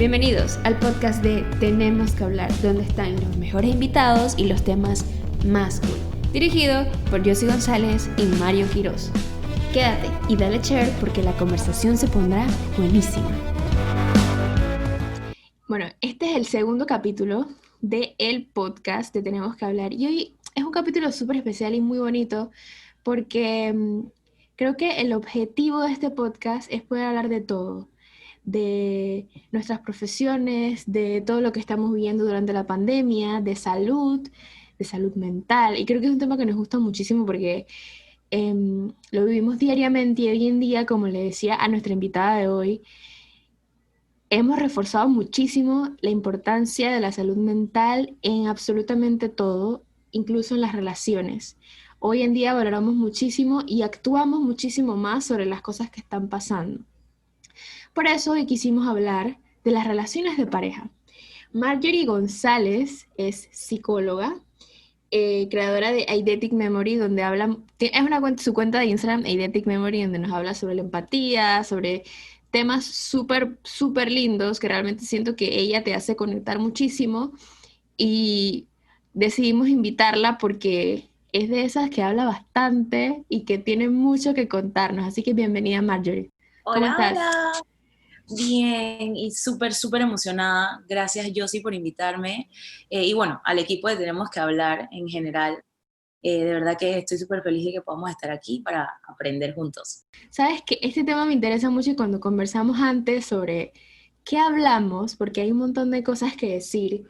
Bienvenidos al podcast de Tenemos que hablar, donde están los mejores invitados y los temas más cool. Dirigido por Josie González y Mario Quiroz. Quédate y dale share porque la conversación se pondrá buenísima. Bueno, este es el segundo capítulo del podcast de Tenemos que hablar. Y hoy es un capítulo súper especial y muy bonito porque creo que el objetivo de este podcast es poder hablar de todo. De nuestras profesiones, de todo lo que estamos viviendo durante la pandemia, de salud mental. Y creo que es un tema que nos gusta muchísimo porque lo vivimos diariamente y hoy en día, como le decía a nuestra invitada de hoy, hemos reforzado muchísimo la importancia de la salud mental en absolutamente todo, incluso en las relaciones. Hoy en día valoramos muchísimo y actuamos muchísimo más sobre las cosas que están pasando. Por eso hoy quisimos hablar de las relaciones de pareja. Marjorie González es psicóloga, creadora de Eidetic Memory, donde habla, su cuenta de Instagram, Eidetic Memory, donde nos habla sobre la empatía, sobre temas súper, súper lindos que realmente siento que ella te hace conectar muchísimo y decidimos invitarla porque es de esas que habla bastante y que tiene mucho que contarnos. Así que bienvenida, Marjorie. ¿Cómo Hola, estás? hola. Bien y súper, súper emocionada. Gracias, Josie, por invitarme. Y bueno, al equipo de Tenemos que hablar en general. De verdad que estoy súper feliz de que podamos estar aquí para aprender juntos. Sabes que este tema me interesa mucho y cuando conversamos antes sobre qué hablamos, porque hay un montón de cosas que decir,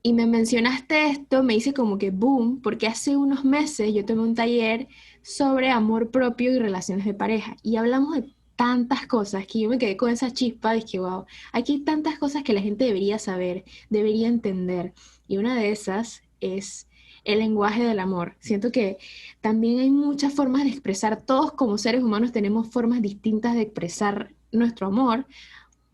y me mencionaste esto, me hice como que boom, porque hace unos meses yo tomé un taller sobre amor propio y relaciones de pareja, y hablamos de tantas cosas que yo me quedé con esa chispa, dije, wow, aquí hay tantas cosas que la gente debería saber, debería entender, y una de esas es el lenguaje del amor. Siento que también hay muchas formas de expresar, todos como seres humanos tenemos formas distintas de expresar nuestro amor,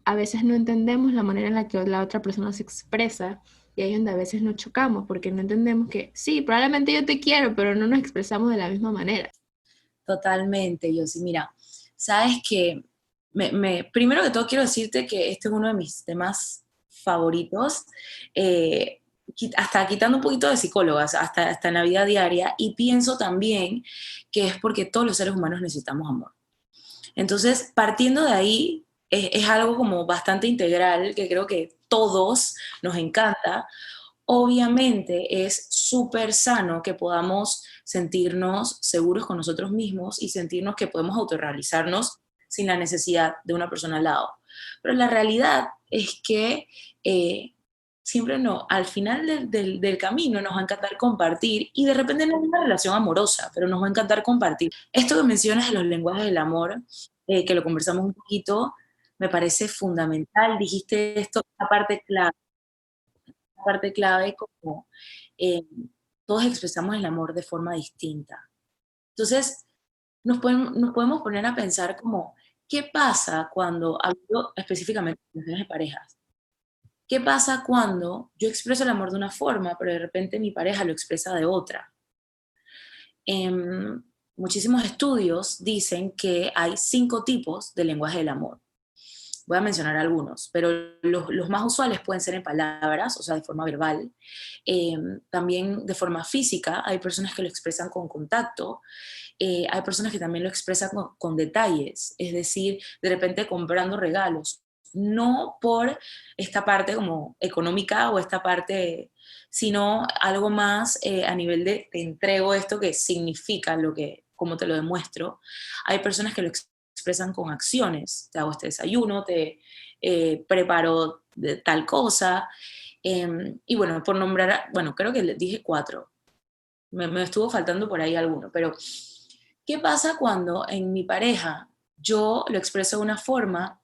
a veces no entendemos la manera en la que la otra persona se expresa y ahí es donde a veces nos chocamos porque no entendemos que sí, probablemente yo te quiero, pero no nos expresamos de la misma manera. Totalmente, Josie. Mira, sabes que primero que todo quiero decirte que este es uno de mis temas favoritos, hasta quitando un poquito de psicólogas, hasta en la vida diaria, y pienso también que es porque todos los seres humanos necesitamos amor. Entonces, partiendo de ahí, es algo como bastante integral, que creo que todos nos encanta. Obviamente es súper sano que podamos sentirnos seguros con nosotros mismos y sentirnos que podemos autorrealizarnos sin la necesidad de una persona al lado. Pero la realidad es que eh, siempre no, al final del camino nos va a encantar compartir y de repente no es una relación amorosa, pero nos va a encantar compartir. Esto que mencionas de los lenguajes del amor, que lo conversamos un poquito, me parece fundamental. Dijiste esto, la parte clave como eh, todos expresamos el amor de forma distinta. Entonces, nos podemos poner a pensar como, ¿qué pasa cuando, hablo específicamente de relaciones de parejas, qué pasa cuando yo expreso el amor de una forma, pero de repente mi pareja lo expresa de otra? Muchísimos estudios dicen que hay 5 tipos de lenguaje del amor. Voy a mencionar algunos, pero los más usuales pueden ser en palabras, o sea, de forma verbal. También de forma física, hay personas que lo expresan con contacto, hay personas que también lo expresan con detalles, es decir, de repente comprando regalos, no por esta parte como económica o esta parte, sino algo más a nivel de te entrego esto que significa lo que, como te lo demuestro. Hay personas que lo expresan con acciones, te hago este desayuno, te preparo de tal cosa, y bueno, por nombrar, bueno, creo que le dije 4, me estuvo faltando por ahí alguno, pero ¿qué pasa cuando en mi pareja yo lo expreso de una forma,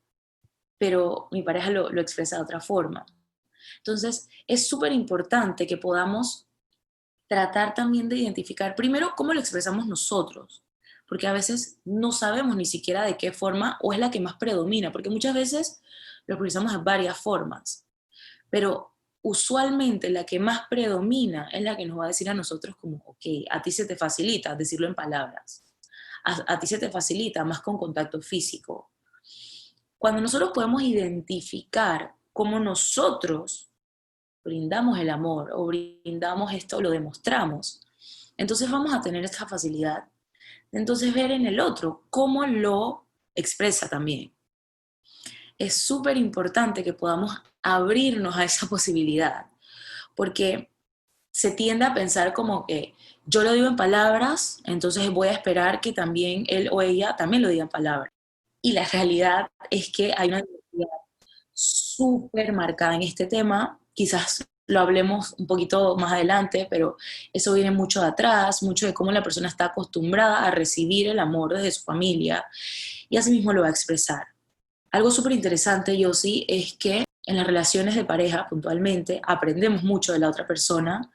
pero mi pareja lo expresa de otra forma? Entonces, es súper importante que podamos tratar también de identificar primero cómo lo expresamos nosotros, porque a veces no sabemos ni siquiera de qué forma o es la que más predomina, porque muchas veces lo expresamos de varias formas, pero usualmente la que más predomina es la que nos va a decir a nosotros como, ok, a ti se te facilita decirlo en palabras, a ti se te facilita más con contacto físico. Cuando nosotros podemos identificar cómo nosotros brindamos el amor o brindamos esto, lo demostramos, entonces vamos a tener esta facilidad de entonces ver en el otro cómo lo expresa también. Es súper importante que podamos abrirnos a esa posibilidad, porque se tiende a pensar como que yo lo digo en palabras, entonces voy a esperar que también él o ella también lo diga en palabras. Y la realidad es que hay una diversidad súper marcada en este tema, quizás lo hablemos un poquito más adelante, pero eso viene mucho de atrás, mucho de cómo la persona está acostumbrada a recibir el amor desde su familia y así mismo lo va a expresar. Algo súper interesante, Yossi, es que en las relaciones de pareja, puntualmente, aprendemos mucho de la otra persona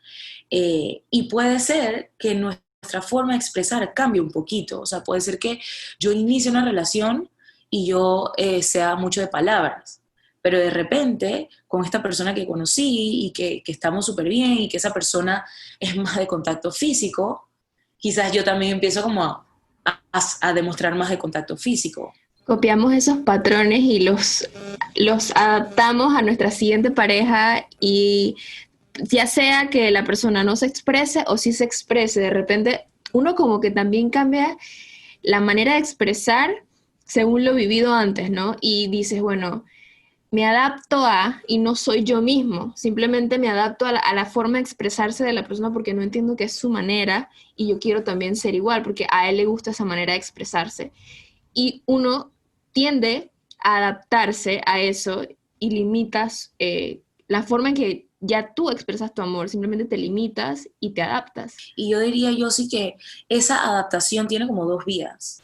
y puede ser que nuestra forma de expresar cambie un poquito. O sea, puede ser que yo inicie una relación y yo sea mucho de palabras, pero de repente con esta persona que conocí y que estamos súper bien y que esa persona es más de contacto físico, quizás yo también empiezo como a demostrar más de contacto físico. Copiamos esos patrones y los adaptamos a nuestra siguiente pareja y ya sea que la persona no se exprese o sí se exprese, de repente uno como que también cambia la manera de expresar según lo vivido antes, ¿no? Y dices, bueno, me adapto a y no soy yo mismo, simplemente me adapto a la forma de expresarse de la persona porque no entiendo que es su manera y yo quiero también ser igual porque a él le gusta esa manera de expresarse. Y uno tiende a adaptarse a eso y limitas la forma en que ya tú expresas tu amor, simplemente te limitas y te adaptas. Y yo diría yo sí que esa adaptación tiene como dos vías.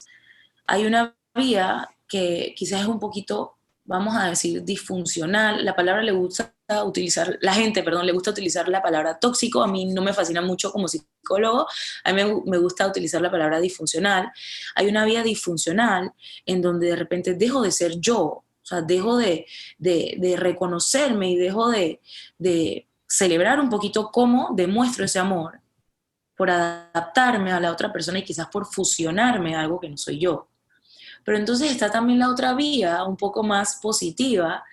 Hay una vía que quizás es un poquito, vamos a decir, disfuncional. La palabra le gusta utilizar, la gente, perdón, le gusta utilizar la palabra tóxico. A mí no me fascina mucho como psicólogo. A mí me gusta utilizar la palabra disfuncional. Hay una vía disfuncional en donde de repente dejo de ser yo. O sea, dejo de reconocerme y dejo de celebrar un poquito cómo demuestro ese amor por adaptarme a la otra persona y quizás por fusionarme a algo que no soy yo. Pero entonces está también la otra vía, un poco más positiva,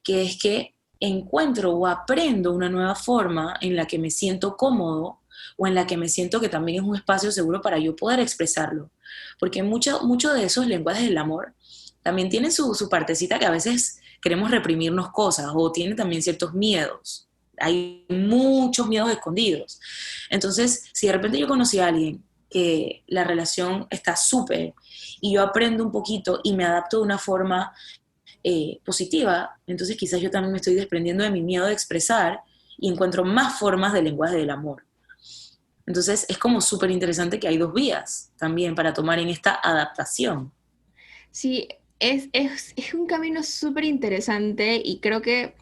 que es que encuentro o aprendo una nueva forma en la que me siento cómodo o en la que me siento que también es un espacio seguro para yo poder expresarlo. Porque mucho de esos lenguajes del amor también tienen su partecita que a veces queremos reprimirnos cosas o tiene también ciertos miedos. Hay muchos miedos escondidos. Entonces, si de repente yo conocí a alguien que la relación está súper y yo aprendo un poquito y me adapto de una forma positiva, entonces quizás yo también me estoy desprendiendo de mi miedo de expresar y encuentro más formas del lenguaje del amor. Entonces es como súper interesante que hay dos vías también para tomar en esta adaptación. Sí, es un camino súper interesante y creo que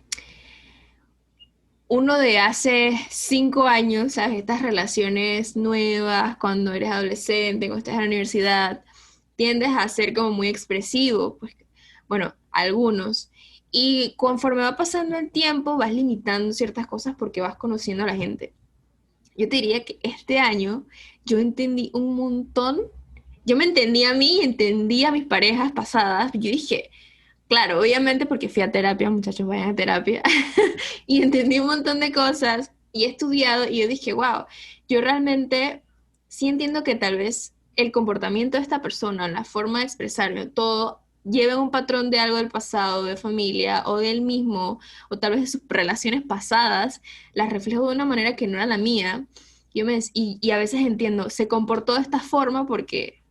uno de hace 5 años, ¿sabes? Estas relaciones nuevas, cuando eres adolescente, cuando estás en la universidad, tiendes a ser como muy expresivo, pues, bueno, algunos. Y conforme va pasando el tiempo, vas limitando ciertas cosas porque vas conociendo a la gente. Yo te diría que este año yo entendí un montón, yo me entendí a mí, entendí a mis parejas pasadas, yo dije, claro, obviamente porque fui a terapia, muchachos, vayan a terapia, y entendí un montón de cosas y he estudiado y yo dije, wow, yo realmente sí entiendo que tal vez el comportamiento de esta persona, la forma de expresarme, todo lleve un patrón de algo del pasado, de familia o del mismo, o tal vez de sus relaciones pasadas, las reflejo de una manera que no era la mía. Y a veces entiendo, se comportó de esta forma porque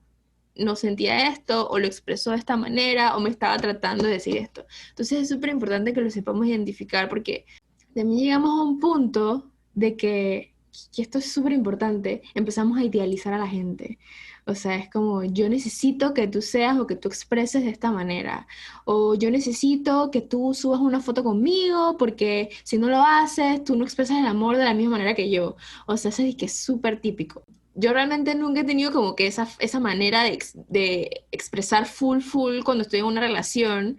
no sentía esto, o lo expresó de esta manera, o me estaba tratando de decir esto. Entonces es súper importante que lo sepamos identificar porque también llegamos a un punto de que, y esto es súper importante, empezamos a idealizar a la gente. O sea, es como, yo necesito que tú seas o que tú expreses de esta manera. O yo necesito que tú subas una foto conmigo porque si no lo haces, tú no expresas el amor de la misma manera que yo. O sea, eso es que es súper típico. Yo realmente nunca he tenido como que esa manera de expresar full cuando estoy en una relación,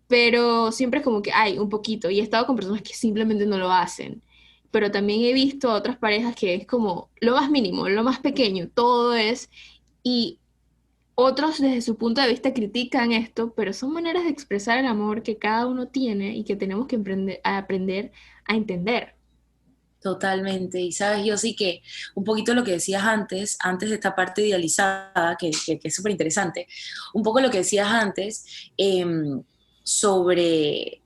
pero siempre es como que hay un poquito y he estado con personas que simplemente no lo hacen. Pero también he visto a otras parejas que es como lo más mínimo, lo más pequeño, todo es, y otros desde su punto de vista critican esto, pero son maneras de expresar el amor que cada uno tiene y que tenemos que aprender a entender. Totalmente. Y sabes, yo sí que un poquito lo que decías antes de esta parte idealizada, que es súper interesante, un poco lo que decías antes sobre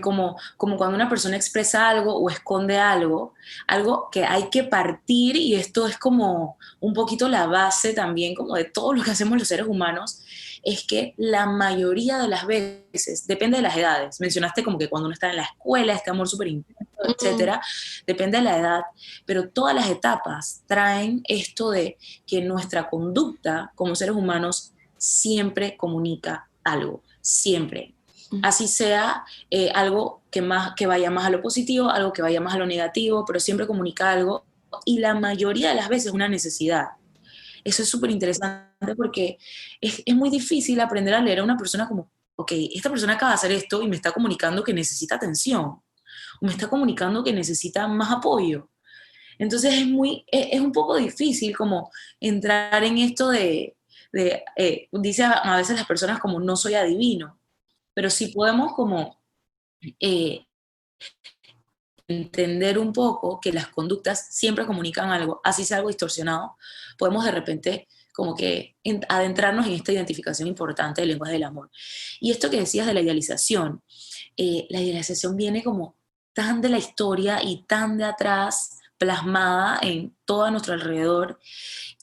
como cuando una persona expresa algo o esconde algo, algo que hay que partir, y esto es como un poquito la base también como de todo lo que hacemos los seres humanos, es que la mayoría de las veces, depende de las edades, mencionaste como que cuando uno está en la escuela, este amor súper intenso, Mm, etcétera, depende de la edad, pero todas las etapas traen esto de que nuestra conducta como seres humanos siempre comunica algo, siempre. Así sea algo que vaya más a lo positivo, algo que vaya más a lo negativo, pero siempre comunica algo, y la mayoría de las veces una necesidad. Eso es súper interesante porque es muy difícil aprender a leer a una persona como, ok, esta persona acaba de hacer esto y me está comunicando que necesita atención, o me está comunicando que necesita más apoyo. Entonces es un poco difícil como entrar en esto dice a veces las personas como no soy adivino, pero sí podemos como eh, entender un poco que las conductas siempre comunican algo, así sea algo distorsionado, podemos de repente como que adentrarnos en esta identificación importante del lenguaje del amor. Y esto que decías de la idealización viene como tan de la historia y tan de atrás, plasmada en todo a nuestro alrededor,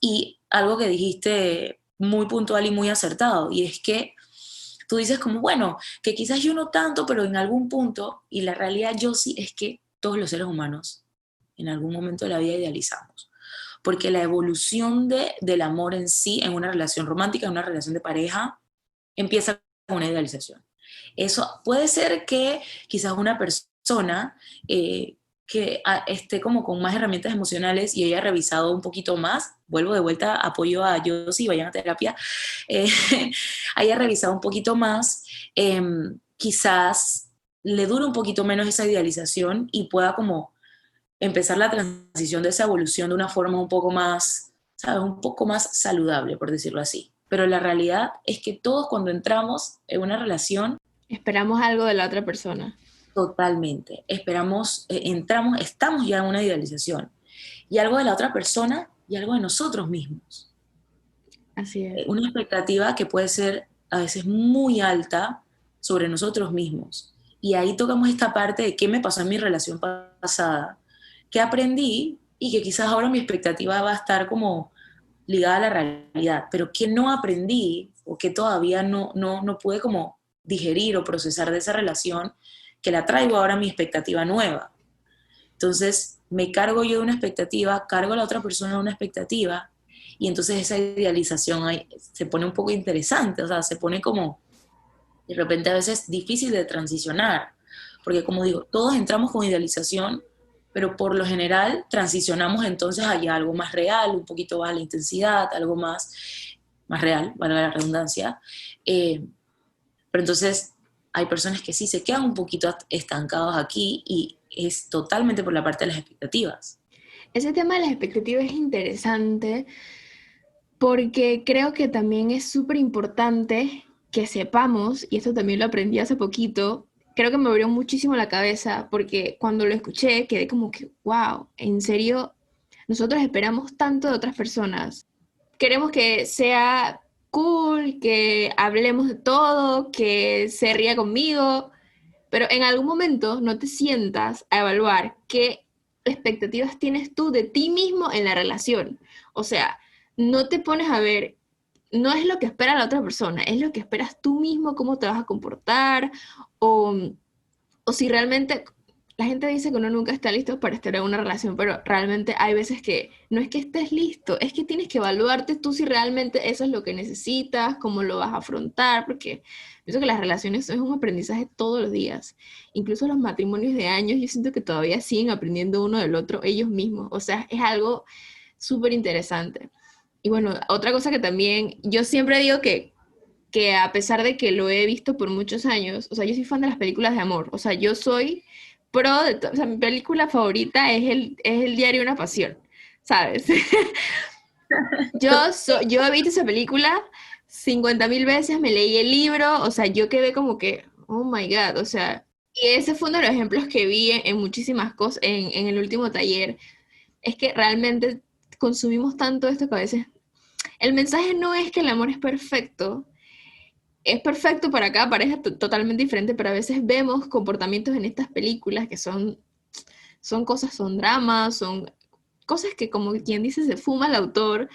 y algo que dijiste muy puntual y muy acertado, y es que tú dices como, bueno, que quizás yo no tanto, pero en algún punto, y la realidad yo sí, es que todos los seres humanos en algún momento de la vida idealizamos. Porque la evolución del amor en sí, en una relación romántica, en una relación de pareja, empieza con una idealización. Eso puede ser que quizás una persona que esté como con más herramientas emocionales y haya revisado un poquito más, vuelvo de vuelta, apoyo a Yossi, vayan a terapia, eh, haya revisado un poquito más, quizás le dure un poquito menos esa idealización y pueda como empezar la transición de esa evolución de una forma un poco más, ¿sabes? Un poco más saludable, por decirlo así. Pero la realidad es que todos cuando entramos en una relación, esperamos algo de la otra persona. totalmente, esperamos, entramos, estamos ya en una idealización. Y algo de la otra persona y algo de nosotros mismos. Así es. Una expectativa que puede ser a veces muy alta sobre nosotros mismos. Y ahí tocamos esta parte de qué me pasó en mi relación pasada, qué aprendí y que quizás ahora mi expectativa va a estar como ligada a la realidad, pero qué no aprendí o que todavía no pude como digerir o procesar de esa relación, que la traigo ahora a mi expectativa nueva. Entonces, me cargo yo de una expectativa, cargo a la otra persona de una expectativa, y entonces esa idealización ahí se pone un poco interesante, o sea, se pone como de repente a veces difícil de transicionar, porque como digo, todos entramos con idealización, pero por lo general transicionamos entonces allá a algo más real, un poquito más la intensidad, algo más real, valga la redundancia. Pero entonces hay personas que sí se quedan un poquito estancados aquí, y es totalmente por la parte de las expectativas. Ese tema de las expectativas es interesante porque creo que también es súper importante que sepamos, y esto también lo aprendí hace poquito, creo que me abrió muchísimo la cabeza porque cuando lo escuché quedé como que, wow, en serio, nosotros esperamos tanto de otras personas. Queremos que sea cool, que hablemos de todo, que se ría conmigo, pero en algún momento no te sientas a evaluar qué expectativas tienes tú de ti mismo en la relación. O sea, no te pones a ver, no es lo que espera la otra persona, es lo que esperas tú mismo, cómo te vas a comportar, o, o si realmente la gente dice que uno nunca está listo para estar en una relación, pero realmente hay veces que no es que estés listo, es que tienes que evaluarte tú si realmente eso es lo que necesitas, cómo lo vas a afrontar, porque pienso que las relaciones es un aprendizaje todos los días. Incluso los matrimonios de años, yo siento que todavía siguen aprendiendo uno del otro ellos mismos. O sea, es algo súper interesante. Y bueno, otra cosa que también, yo siempre digo que a pesar de que lo he visto por muchos años, o sea, yo soy fan de las películas de amor, o sea, yo soy pro de o sea, mi película favorita es el diario de una pasión, ¿sabes? Yo he visto esa película 50.000 veces, me leí el libro, o sea, yo quedé como que, oh my God, o sea, y ese fue uno de los ejemplos que vi en muchísimas cosas, en el último taller, es que realmente consumimos tanto esto que a veces el mensaje no es que el amor es perfecto para cada pareja totalmente diferente, pero a veces vemos comportamientos en estas películas que son cosas, son dramas, son cosas que como quien dice se fuma el autor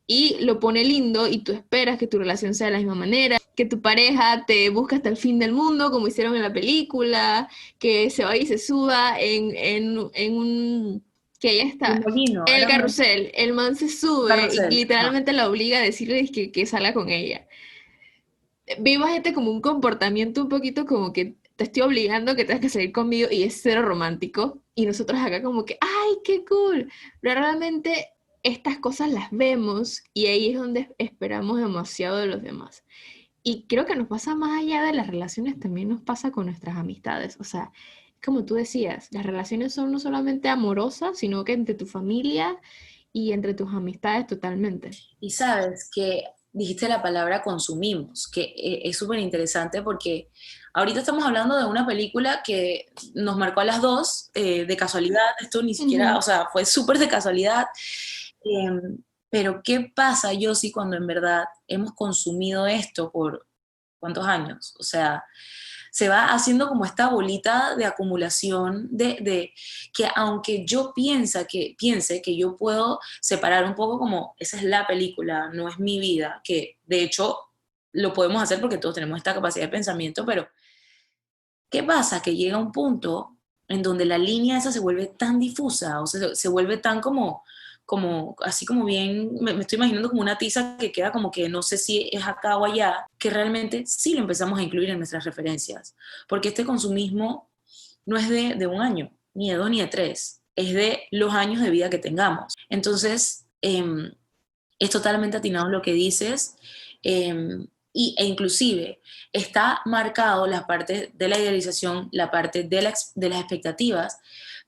y lo pone lindo y tú esperas que tu relación sea de la misma manera, que tu pareja te busque hasta el fin del mundo como hicieron en la película, que se vaya y se suba en un... que ella El está molino, en el era carrusel, el man se un sube y carrusel. Ajá. literalmente la obliga a decirle que salga con ella. Vimos este como un comportamiento un poquito como que te estoy obligando a que tengas que salir conmigo y es cero romántico. Y nosotros acá como que, ¡ay, qué cool! Pero realmente estas cosas las vemos y ahí es donde esperamos demasiado de los demás. Y creo que nos pasa más allá de las relaciones, también nos pasa con nuestras amistades. O sea, como tú decías, las relaciones son no solamente amorosas, sino que entre tu familia y entre tus amistades totalmente. Y sabes que dijiste la palabra consumimos, que es súper interesante porque ahorita estamos hablando de una película que nos marcó a las dos de casualidad, esto ni siquiera, Ujú. o sea, fue súper de casualidad, pero ¿qué pasa, Yossi, cuando en verdad hemos consumido esto por cuántos años? O sea, se va haciendo como esta bolita de acumulación de que aunque yo piense que yo puedo separar un poco como esa es la película, no es mi vida, que de hecho lo podemos hacer porque todos tenemos esta capacidad de pensamiento, pero ¿qué pasa? Que llega un punto en donde la línea esa se vuelve tan difusa, o sea, se vuelve tan como así como bien, me estoy imaginando como una tiza que queda como que no sé si es acá o allá, que realmente sí lo empezamos a incluir en nuestras referencias, porque este consumismo no es de un año, ni de dos, ni de tres, es de los años de vida que tengamos. Entonces, es totalmente atinado lo que dices, e inclusive está marcado la parte de la idealización, la parte de las expectativas,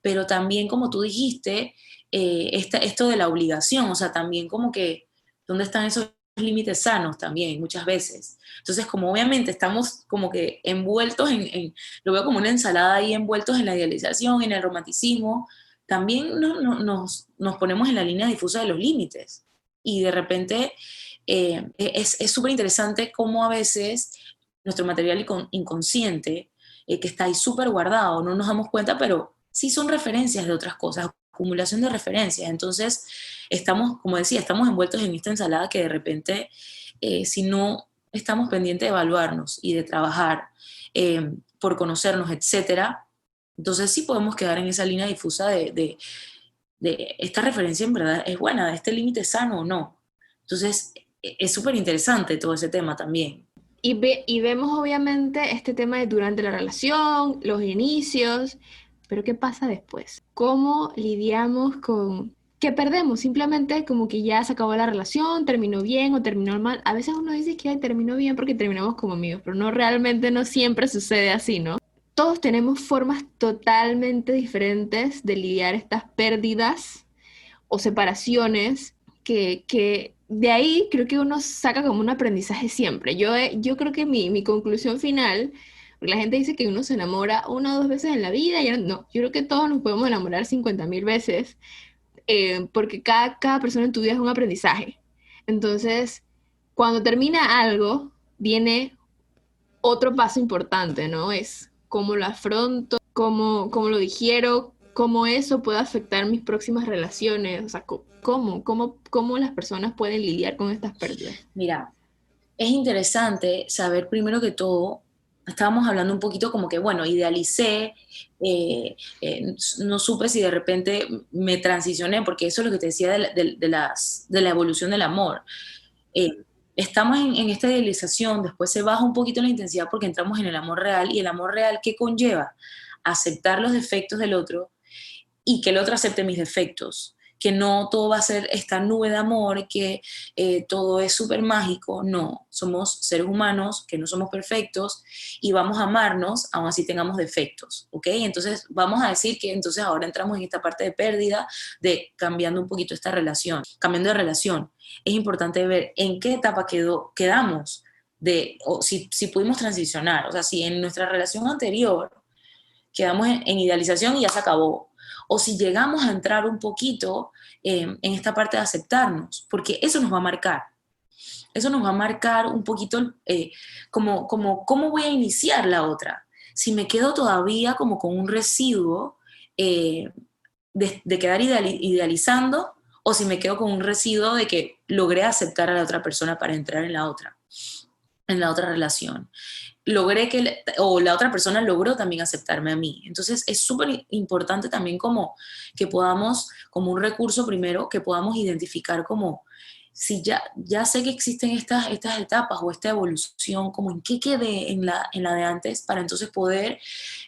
pero también como tú dijiste, esto de la obligación, o sea, también como que, ¿dónde están esos límites sanos también muchas veces? Entonces, como obviamente estamos como que envueltos lo veo como una ensalada ahí, envueltos en la idealización, en el romanticismo, también nos ponemos en la línea difusa de los límites y de repente es súper interesante cómo a veces nuestro material inconsciente, que está ahí súper guardado, no nos damos cuenta, pero sí son referencias de otras cosas, acumulación de referencias. Entonces, estamos, como decía, estamos envueltos en esta ensalada que de repente, si no estamos pendientes de evaluarnos y de trabajar por conocernos, etcétera, entonces sí podemos quedar en esa línea difusa de esta referencia en verdad es buena, de este límite sano o no. Entonces, es súper interesante todo ese tema también. Y vemos obviamente este tema de durante la relación, los inicios, pero ¿qué pasa después? ¿Cómo lidiamos con que perdemos? Simplemente como que ya se acabó la relación, terminó bien o terminó mal. A veces uno dice que "Ay, terminó bien porque terminamos como amigos, pero no realmente no siempre sucede así, ¿no? Todos tenemos formas totalmente diferentes de lidiar estas pérdidas o separaciones que de ahí creo que uno saca como un aprendizaje siempre. Yo creo que mi conclusión final, porque la gente dice que uno se enamora una o dos veces en la vida, y no, yo creo que todos nos podemos enamorar 50.000 veces, porque cada persona en tu vida es un aprendizaje. Entonces, cuando termina algo, viene otro paso importante, ¿no? Es cómo lo afronto, cómo lo digiero, cómo eso puede afectar mis próximas relaciones, o sea, cómo las personas pueden lidiar con estas pérdidas. Mira, es interesante saber primero que todo, estábamos hablando un poquito como que, bueno, idealicé, no supe si de repente me transicioné, porque eso es lo que te decía de la evolución del amor. Eh, Estamos en esta idealización, después se baja un poquito la intensidad porque entramos en el amor real, y el amor real, ¿qué conlleva? Aceptar los defectos del otro y que el otro acepte mis defectos. que no todo va a ser esta nube de amor, que todo es súper mágico. No, somos seres humanos que no somos perfectos y vamos a amarnos aun así tengamos defectos, ¿ok? Entonces vamos a decir que entonces ahora entramos en esta parte de pérdida, de cambiando un poquito esta relación, cambiando de relación. Es importante ver en qué etapa quedamos, o si pudimos transicionar, o sea, si en nuestra relación anterior quedamos en idealización y ya se acabó, o si llegamos a entrar un poquito en esta parte de aceptarnos, porque eso nos va a marcar un poquito cómo voy a iniciar la otra. Si me quedo todavía como con un residuo eh, de quedar idealizando, o si me quedo con un residuo de que logré aceptar a la otra persona para entrar en la otra relación. O la otra persona logró también aceptarme a mí. Entonces es súper importante también como que podamos, como un recurso primero, que podamos identificar como si ya sé que existen estas etapas o esta evolución, como en qué quedé en la de antes, para entonces poder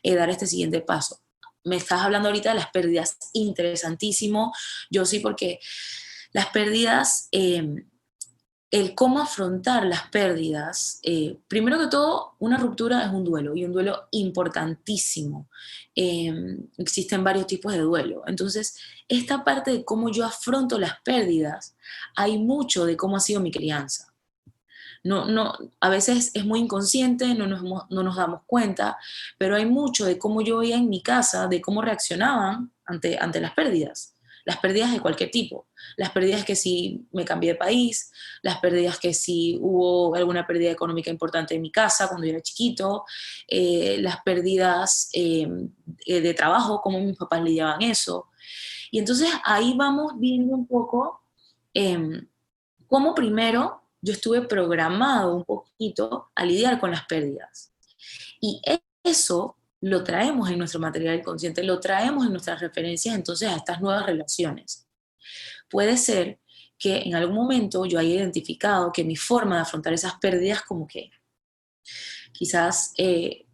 dar este siguiente paso. Me estás hablando ahorita de las pérdidas, interesantísimo. Yo sí, porque las pérdidas, el cómo afrontar las pérdidas, primero que todo, una ruptura es un duelo y un duelo importantísimo. Existen varios tipos de duelo. Entonces, esta parte de cómo yo afronto las pérdidas, hay mucho de cómo ha sido mi crianza. A veces es muy inconsciente, no nos damos cuenta, pero hay mucho de cómo yo veía en mi casa, de cómo reaccionaban ante las pérdidas de cualquier tipo, las pérdidas que si me cambié de país, las pérdidas que si hubo alguna pérdida económica importante en mi casa cuando yo era chiquito, las pérdidas de trabajo, cómo mis papás lidiaban eso. Y entonces ahí vamos viendo un poco eh, cómo primero yo estuve programado un poquito a lidiar con las pérdidas. Y eso lo traemos en nuestro material consciente, lo traemos en nuestras referencias entonces a estas nuevas relaciones. Puede ser que en algún momento yo haya identificado que mi forma de afrontar esas pérdidas como que quizás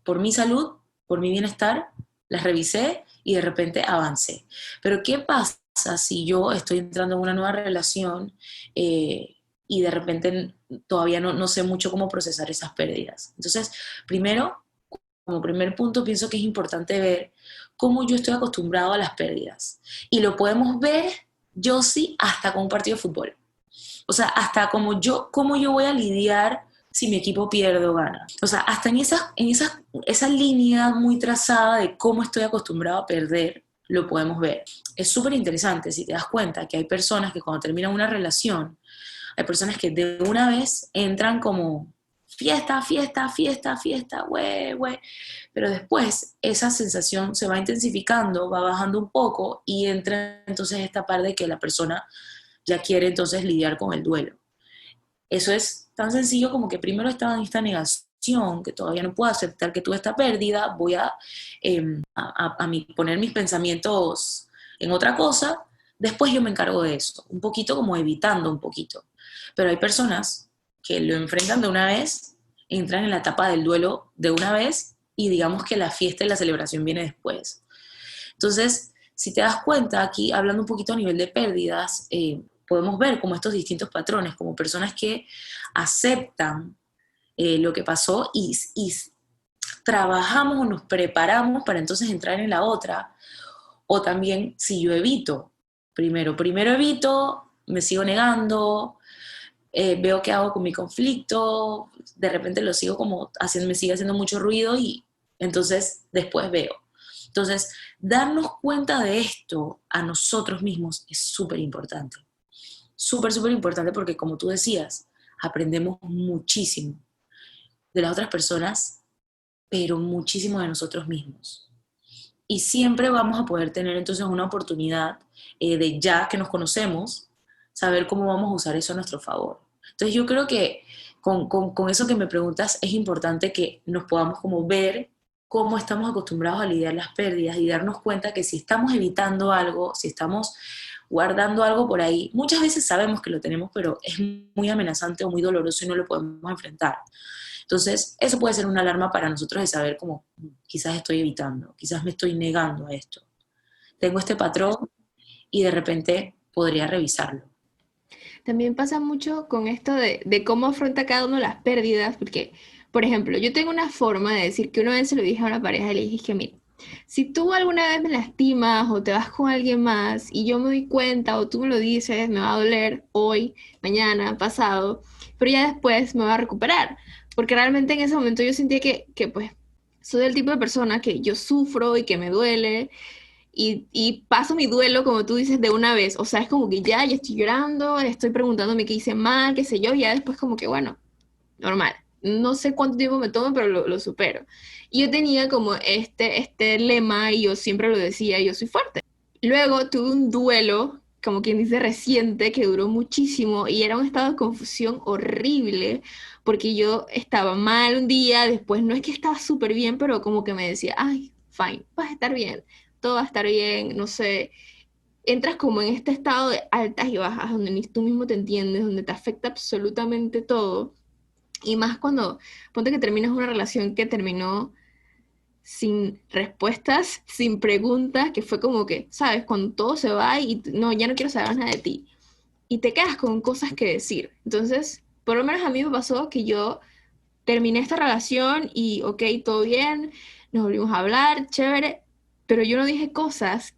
por mi salud, por mi bienestar, las revisé y de repente avancé. Pero ¿qué pasa si yo estoy entrando en una nueva relación y de repente todavía no sé mucho cómo procesar esas pérdidas? Entonces, primero, como primer punto, pienso que es importante ver cómo yo estoy acostumbrado a las pérdidas. Y lo podemos ver, yo sí, hasta con un partido de fútbol. O sea, hasta cómo yo voy a lidiar si mi equipo pierde o gana. O sea, hasta esa línea muy trazada de cómo estoy acostumbrado a perder, lo podemos ver. Es súper interesante si te das cuenta que hay personas que cuando terminan una relación, hay personas que de una vez entran como fiesta, fiesta, fiesta, fiesta, güey, güey. Pero después esa sensación se va intensificando, va bajando un poco y entra entonces esta parte de que la persona ya quiere entonces lidiar con el duelo. Eso es tan sencillo como que primero estaba en esta negación, que todavía no puedo aceptar que tuve esta pérdida, voy poner mis pensamientos en otra cosa, después yo me encargo de eso, un poquito como evitando un poquito. Pero hay personas que lo enfrentan de una vez, entran en la etapa del duelo de una vez y digamos que la fiesta y la celebración viene después. Entonces, si te das cuenta, aquí hablando un poquito a nivel de pérdidas, podemos ver como estos distintos patrones, como personas que aceptan lo que pasó y trabajamos o nos preparamos para entonces entrar en la otra, o también si yo evito, primero evito, me sigo negando, veo qué hago con mi conflicto, de repente lo sigo como haciendo, me sigue haciendo mucho ruido y entonces después veo. Entonces, darnos cuenta de esto a nosotros mismos es súper importante. Súper, súper importante porque como tú decías, aprendemos muchísimo de las otras personas, pero muchísimo de nosotros mismos. Y siempre vamos a poder tener entonces una oportunidad de ya que nos conocemos, saber cómo vamos a usar eso a nuestro favor. Entonces yo creo que con eso que me preguntas es importante que nos podamos como ver cómo estamos acostumbrados a lidiar las pérdidas y darnos cuenta que si estamos evitando algo, si estamos guardando algo por ahí, muchas veces sabemos que lo tenemos, pero es muy amenazante o muy doloroso y no lo podemos enfrentar. Entonces, eso puede ser una alarma para nosotros de saber cómo quizás estoy evitando, quizás me estoy negando a esto. Tengo este patrón y de repente podría revisarlo. También pasa mucho con esto de cómo afronta cada uno las pérdidas, porque, por ejemplo, yo tengo una forma de decir que una vez se lo dije a una pareja y le dije que, mira, si tú alguna vez me lastimas o te vas con alguien más y yo me doy cuenta o tú me lo dices, me va a doler hoy, mañana, pasado, pero ya después me va a recuperar, porque realmente en ese momento yo sentía que pues soy del tipo de persona que yo sufro y que me duele y paso mi duelo, como tú dices, de una vez. O sea, es como que ya estoy llorando, estoy preguntándome qué hice mal, qué sé yo, y ya después como que, bueno, normal. No sé cuánto tiempo me toma, pero lo supero. Y yo tenía como este lema y yo siempre lo decía, yo soy fuerte. Luego tuve un duelo, como quien dice, reciente, que duró muchísimo y era un estado de confusión horrible, porque yo estaba mal un día, después no es que estaba súper bien, pero como que me decía, ay, fine, vas a estar bien, todo va a estar bien, no sé. Entras como en este estado de altas y bajas, donde ni tú mismo te entiendes, donde te afecta absolutamente todo. Y más cuando, ponte que terminas una relación que terminó sin respuestas, sin preguntas, que fue como que, ¿sabes? Cuando todo se va y no, ya no quiero saber nada de ti. Y te quedas con cosas que decir. Entonces, por lo menos a mí me pasó que yo terminé esta relación y, ok, todo bien, nos volvimos a hablar, chévere, pero yo no dije cosas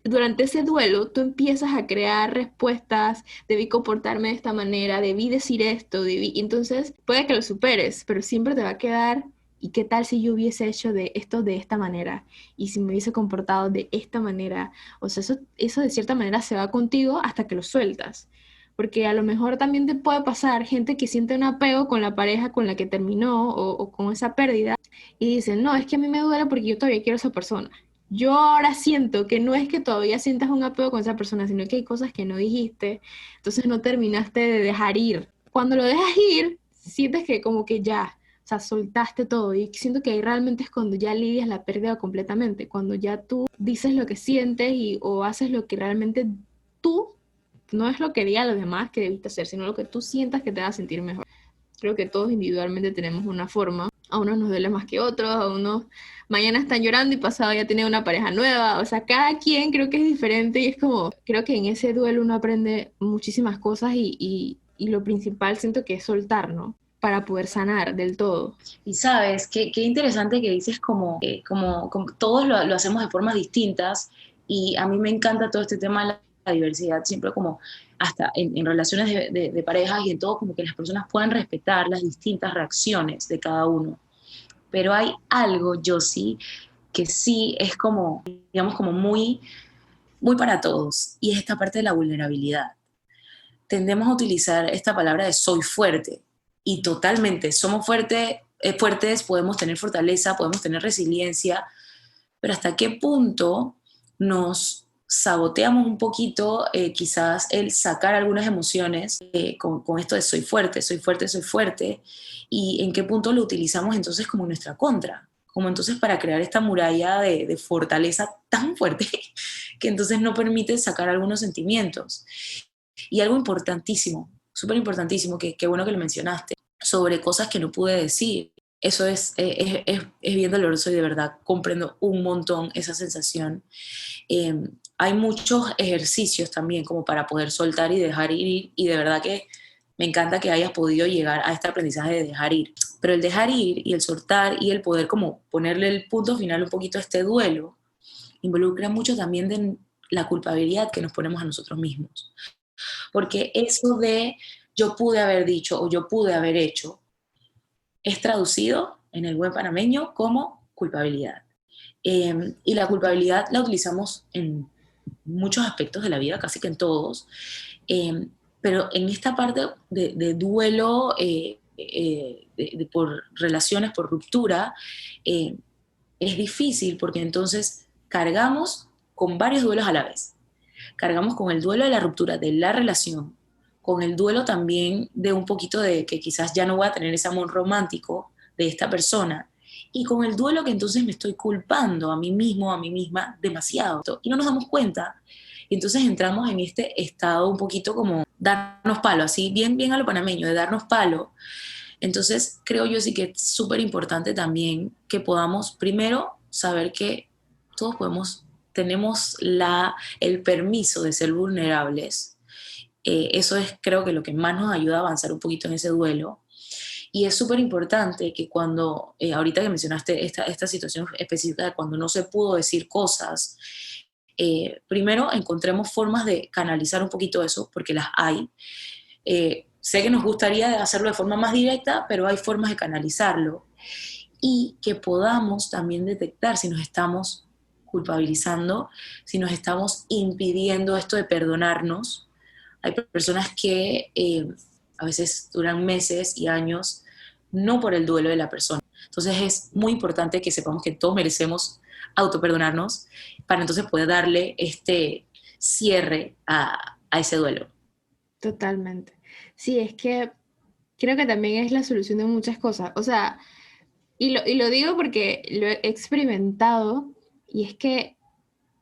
durante ese duelo tú empiezas a crear respuestas, debí comportarme de esta manera, debí decir esto, y entonces puede que lo superes, pero siempre te va a quedar, ¿y qué tal si yo hubiese hecho de esto de esta manera? Y si me hubiese comportado de esta manera, o sea, eso de cierta manera se va contigo hasta que lo sueltas. Porque a lo mejor también te puede pasar gente que siente un apego con la pareja con la que terminó o con esa pérdida y dicen, no, es que a mí me duele porque yo todavía quiero a esa persona. Yo ahora siento que no es que todavía sientas un apego con esa persona, sino que hay cosas que no dijiste, entonces no terminaste de dejar ir. Cuando lo dejas ir, sientes que como que ya, o sea, soltaste todo y siento que ahí realmente es cuando ya lidias la pérdida completamente, cuando ya tú dices lo que sientes o haces lo que realmente tú no es lo que digan los demás que debiste hacer, sino lo que tú sientas que te va a sentir mejor. Creo que todos individualmente tenemos una forma. A unos nos duele más que otros, a unos mañana están llorando y pasado ya tienen una pareja nueva. O sea, cada quien creo que es diferente y es como, creo que en ese duelo uno aprende muchísimas cosas y lo principal siento que es soltar, ¿no? Para poder sanar del todo. Y sabes, qué interesante que dices como todos lo hacemos de formas distintas y a mí me encanta todo este tema de la diversidad, siempre como hasta en relaciones de parejas y en todo, como que las personas puedan respetar las distintas reacciones de cada uno. Pero hay algo, yo sí, que sí es como, digamos, como muy para todos y es esta parte de la vulnerabilidad. Tendemos a utilizar esta palabra de soy fuerte y totalmente somos fuertes, podemos tener fortaleza, podemos tener resiliencia, pero hasta qué punto nos saboteamos un poquito quizás el sacar algunas emociones con esto de soy fuerte, soy fuerte, soy fuerte, y en qué punto lo utilizamos entonces como nuestra contra, como entonces para crear esta muralla de fortaleza tan fuerte que entonces no permite sacar algunos sentimientos. Y algo importantísimo, súper importantísimo, que bueno que lo mencionaste, sobre cosas que no pude decir. Eso es bien doloroso y de verdad comprendo un montón esa sensación. Eh, Hay muchos ejercicios también como para poder soltar y dejar ir y de verdad que me encanta que hayas podido llegar a este aprendizaje de dejar ir. Pero el dejar ir y el soltar y el poder como ponerle el punto final un poquito a este duelo involucra mucho también de la culpabilidad que nos ponemos a nosotros mismos. Porque eso de yo pude haber dicho o yo pude haber hecho es traducido en el buen panameño como culpabilidad. Y la culpabilidad la utilizamos en muchos aspectos de la vida, casi que en todos, pero en esta parte de duelo por relaciones, por ruptura, eh, es difícil porque entonces cargamos con varios duelos a la vez. Cargamos con el duelo de la ruptura de la relación, con el duelo también de un poquito de que quizás ya no voy a tener ese amor romántico de esta persona, y con el duelo que entonces me estoy culpando a mí mismo, a mí misma, demasiado. Y no nos damos cuenta, y entonces entramos en este estado un poquito como darnos palo, así bien, bien a lo panameño, de darnos palo. Entonces creo yo sí que es súper importante también que podamos primero saber que todos podemos tenemos el permiso de ser vulnerables, eso es creo que lo que más nos ayuda a avanzar un poquito en ese duelo. Y es súper importante que cuando, ahorita que mencionaste esta situación específica de cuando no se pudo decir cosas, primero encontremos formas de canalizar un poquito eso, porque las hay. Sé que nos gustaría hacerlo de forma más directa, pero hay formas de canalizarlo. Y que podamos también detectar si nos estamos culpabilizando, si nos estamos impidiendo esto de perdonarnos. Hay personas que a veces duran meses y años no por el duelo de la persona. Entonces es muy importante que sepamos que todos merecemos autoperdonarnos para entonces poder darle este cierre a ese duelo. Totalmente. Sí, es que creo que también es la solución de muchas cosas. O sea, y lo digo porque lo he experimentado y es que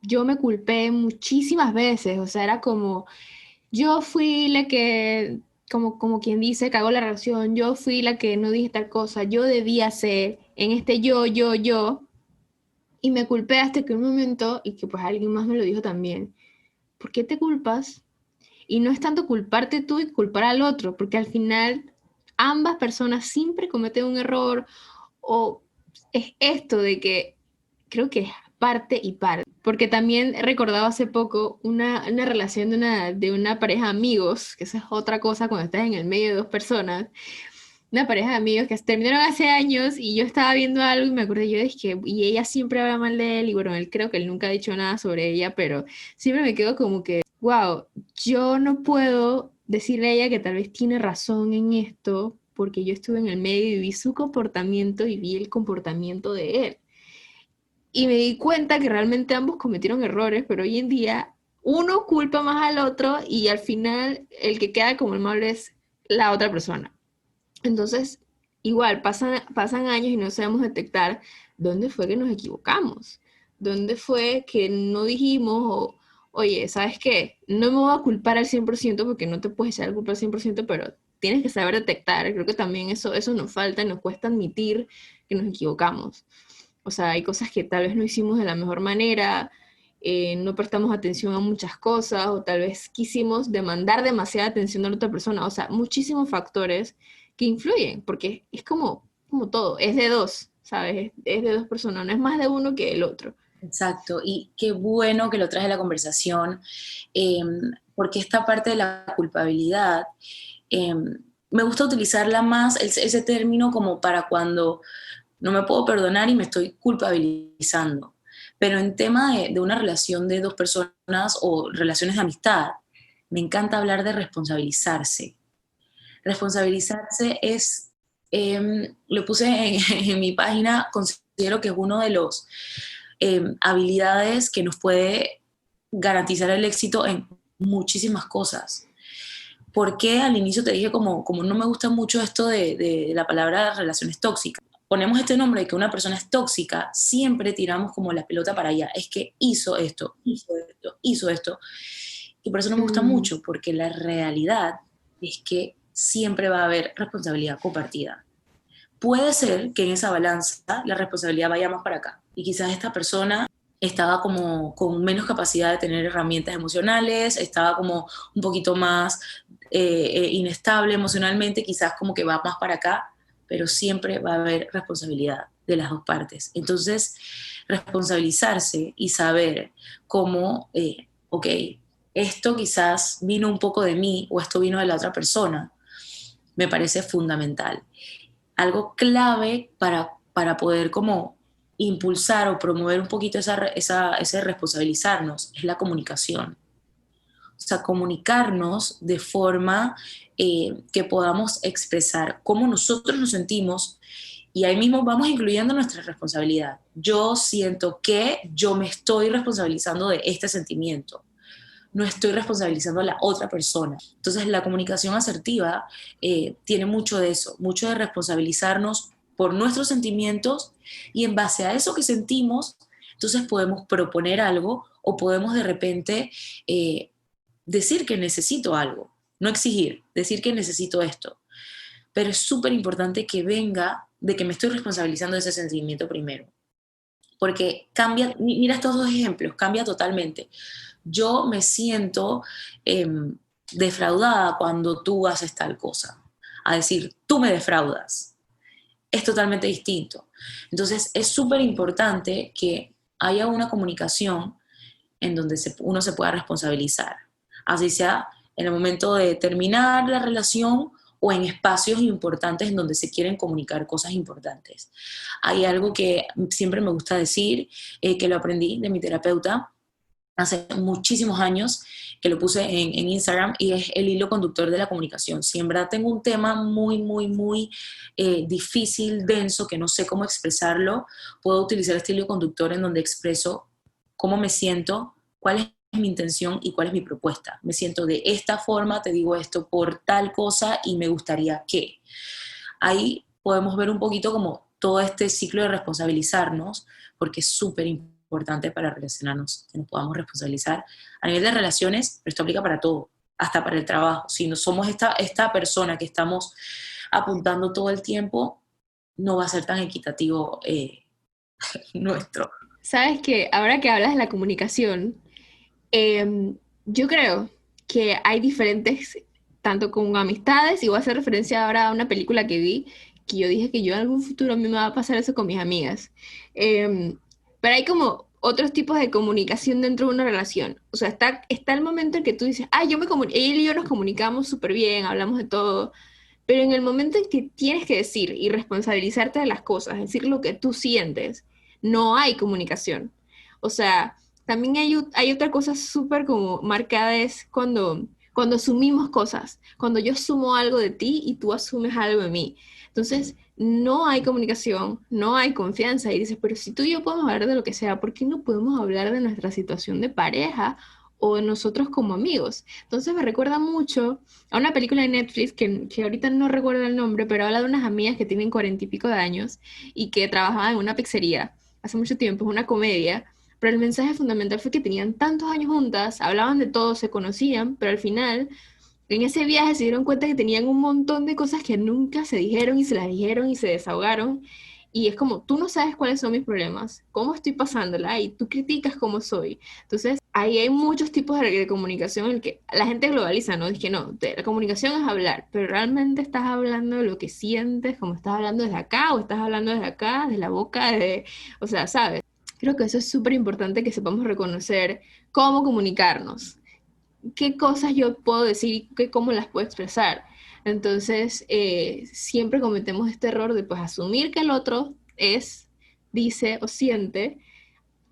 yo me culpé muchísimas veces. O sea, era como, yo fui la que, como quien dice, cagó la relación, yo fui la que no dije tal cosa, yo debía ser en este yo. Y me culpé hasta que un momento, y que pues alguien más me lo dijo también, ¿por qué te culpas? Y no es tanto culparte tú y culpar al otro, porque al final ambas personas siempre cometen un error o es esto de que creo que es parte y parte. Porque también he recordado hace poco una relación de una pareja de amigos, que esa es otra cosa cuando estás en el medio de dos personas, una pareja de amigos que terminaron hace años y yo estaba viendo algo y me acordé yo de que, y ella siempre habla mal de él y bueno, él creo que él nunca ha dicho nada sobre ella, pero siempre me quedo como que, wow, yo no puedo decirle a ella que tal vez tiene razón en esto porque yo estuve en el medio y vi su comportamiento y vi el comportamiento de él. Y me di cuenta que realmente ambos cometieron errores, pero hoy en día uno culpa más al otro y al final el que queda como el malo es la otra persona. Entonces, igual, pasan años y no sabemos detectar dónde fue que nos equivocamos, dónde fue que no dijimos, oye, ¿sabes qué? No me voy a culpar al 100% porque no te puedes echar la culpa al 100%, pero tienes que saber detectar. Creo que también eso nos falta, nos cuesta admitir que nos equivocamos. O sea, hay cosas que tal vez no hicimos de la mejor manera, no prestamos atención a muchas cosas o tal vez quisimos demandar demasiada atención a la otra persona. O sea, muchísimos factores que influyen, porque es como todo, es de dos, ¿sabes? Es de dos personas, no es más de uno que el otro. Exacto, y qué bueno que lo traes a la conversación, eh, porque esta parte de la culpabilidad, eh, me gusta utilizarla más, ese término como para cuando no me puedo perdonar y me estoy culpabilizando. Pero en tema de una relación de dos personas o relaciones de amistad, me encanta hablar de responsabilizarse. Responsabilizarse es, lo puse en mi página, considero que es uno de los habilidades que nos puede garantizar el éxito en muchísimas cosas. ¿Por qué al inicio te dije como no me gusta mucho esto de la palabra relaciones tóxicas? Ponemos este nombre de que una persona es tóxica, siempre tiramos como la pelota para allá. Es que hizo esto, hizo esto, hizo esto. Y por eso no me gusta Mm, mucho, porque la realidad es que siempre va a haber responsabilidad compartida. Puede ser que en esa balanza la responsabilidad vaya más para acá. Y quizás esta persona estaba como con menos capacidad de tener herramientas emocionales, estaba como un poquito más inestable emocionalmente, quizás como que va más para acá, pero siempre va a haber responsabilidad de las dos partes. Entonces, responsabilizarse y saber cómo, ok, esto quizás vino un poco de mí o esto vino de la otra persona, me parece fundamental. Algo clave para poder como impulsar o promover un poquito ese responsabilizarnos es la comunicación. O sea, comunicarnos de forma que podamos expresar cómo nosotros nos sentimos y ahí mismo vamos incluyendo nuestra responsabilidad. Yo siento que yo me estoy responsabilizando de este sentimiento, no estoy responsabilizando a la otra persona. Entonces la comunicación asertiva tiene mucho de eso, mucho de responsabilizarnos por nuestros sentimientos y en base a eso que sentimos, entonces podemos proponer algo o podemos de repente decir que necesito algo, no exigir, decir que necesito esto. Pero es súper importante que venga de que me estoy responsabilizando de ese sentimiento primero. porque cambia, mira estos dos ejemplos, cambia totalmente. Yo me siento defraudada cuando tú haces tal cosa. A decir, tú me defraudas. Es totalmente distinto. Entonces, es súper importante que haya una comunicación en donde uno se pueda responsabilizar. Así sea en el momento de terminar la relación o en espacios importantes en donde se quieren comunicar cosas importantes. Hay algo que siempre me gusta decir, que lo aprendí de mi terapeuta hace muchísimos años, que lo puse en Instagram, y es el hilo conductor de la comunicación. Si en verdad tengo un tema muy, muy, muy difícil, denso, que no sé cómo expresarlo, puedo utilizar este hilo conductor en donde expreso cómo me siento, cuál es mi intención y cuál es mi propuesta. Me siento de esta forma, te digo esto por tal cosa y me gustaría que. Ahí podemos ver un poquito como todo este ciclo de responsabilizarnos, porque es súper importante para relacionarnos, que nos podamos responsabilizar a nivel de relaciones, pero esto aplica para todo, hasta para el trabajo. Si no somos esta persona que estamos apuntando todo el tiempo, no va a ser tan equitativo nuestro. Sabes que ahora que hablas de la comunicación, yo creo que hay diferentes, tanto con amistades, y voy a hacer referencia ahora a una película que vi, que yo dije que yo en algún futuro a mí me va a pasar eso con mis amigas. Pero hay como otros tipos de comunicación dentro de una relación. O sea, está el momento en que tú dices, ah, él y yo nos comunicamos súper bien, hablamos de todo, pero en el momento en que tienes que decir y responsabilizarte de las cosas, decir lo que tú sientes, no hay comunicación. O sea, también hay otra cosa súper como marcada es cuando asumimos cosas, cuando yo asumo algo de ti y tú asumes algo de mí. Entonces, no hay comunicación, no hay confianza y dices, pero si tú y yo podemos hablar de lo que sea, ¿por qué no podemos hablar de nuestra situación de pareja o de nosotros como amigos? Entonces me recuerda mucho a una película de Netflix que ahorita no recuerdo el nombre, pero habla de unas amigas que tienen 40 y pico de años y que trabajaban en una pizzería hace mucho tiempo, es una comedia, pero el mensaje fundamental fue que tenían tantos años juntas, hablaban de todo, se conocían, pero al final, en ese viaje se dieron cuenta que tenían un montón de cosas que nunca se dijeron y se las dijeron y se desahogaron. Y es como, tú no sabes cuáles son mis problemas, cómo estoy pasándola y tú criticas cómo soy. Entonces, ahí hay muchos tipos de comunicación en el que la gente globaliza, ¿no? Dice que no, la comunicación es hablar, pero realmente estás hablando de lo que sientes, como estás hablando desde acá o estás hablando desde acá, desde la boca, o sea, ¿sabes? Creo que eso es súper importante que sepamos reconocer cómo comunicarnos, qué cosas yo puedo decir y cómo las puedo expresar. Entonces, siempre cometemos este error de pues asumir que el otro dice o siente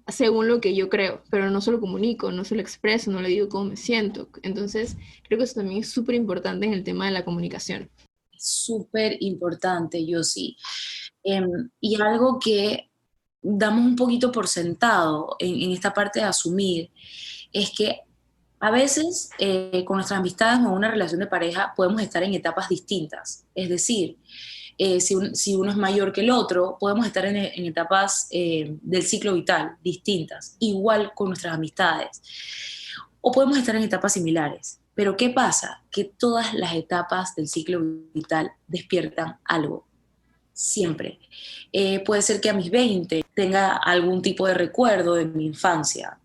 según lo que yo creo, pero no se lo comunico, no se lo expreso, no le digo cómo me siento. Entonces, creo que eso también es súper importante en el tema de la comunicación. Súper importante, yo sí. Y algo que damos un poquito por sentado en esta parte de asumir es que a veces con nuestras amistades o una relación de pareja podemos estar en etapas distintas. Es decir, si uno es mayor que el otro, podemos estar en etapas del ciclo vital distintas, igual con nuestras amistades. O podemos estar en etapas similares. Pero ¿qué pasa? Que todas las etapas del ciclo vital despiertan algo, siempre. Puede ser que a mis 20 tenga algún tipo de recuerdo de mi infancia.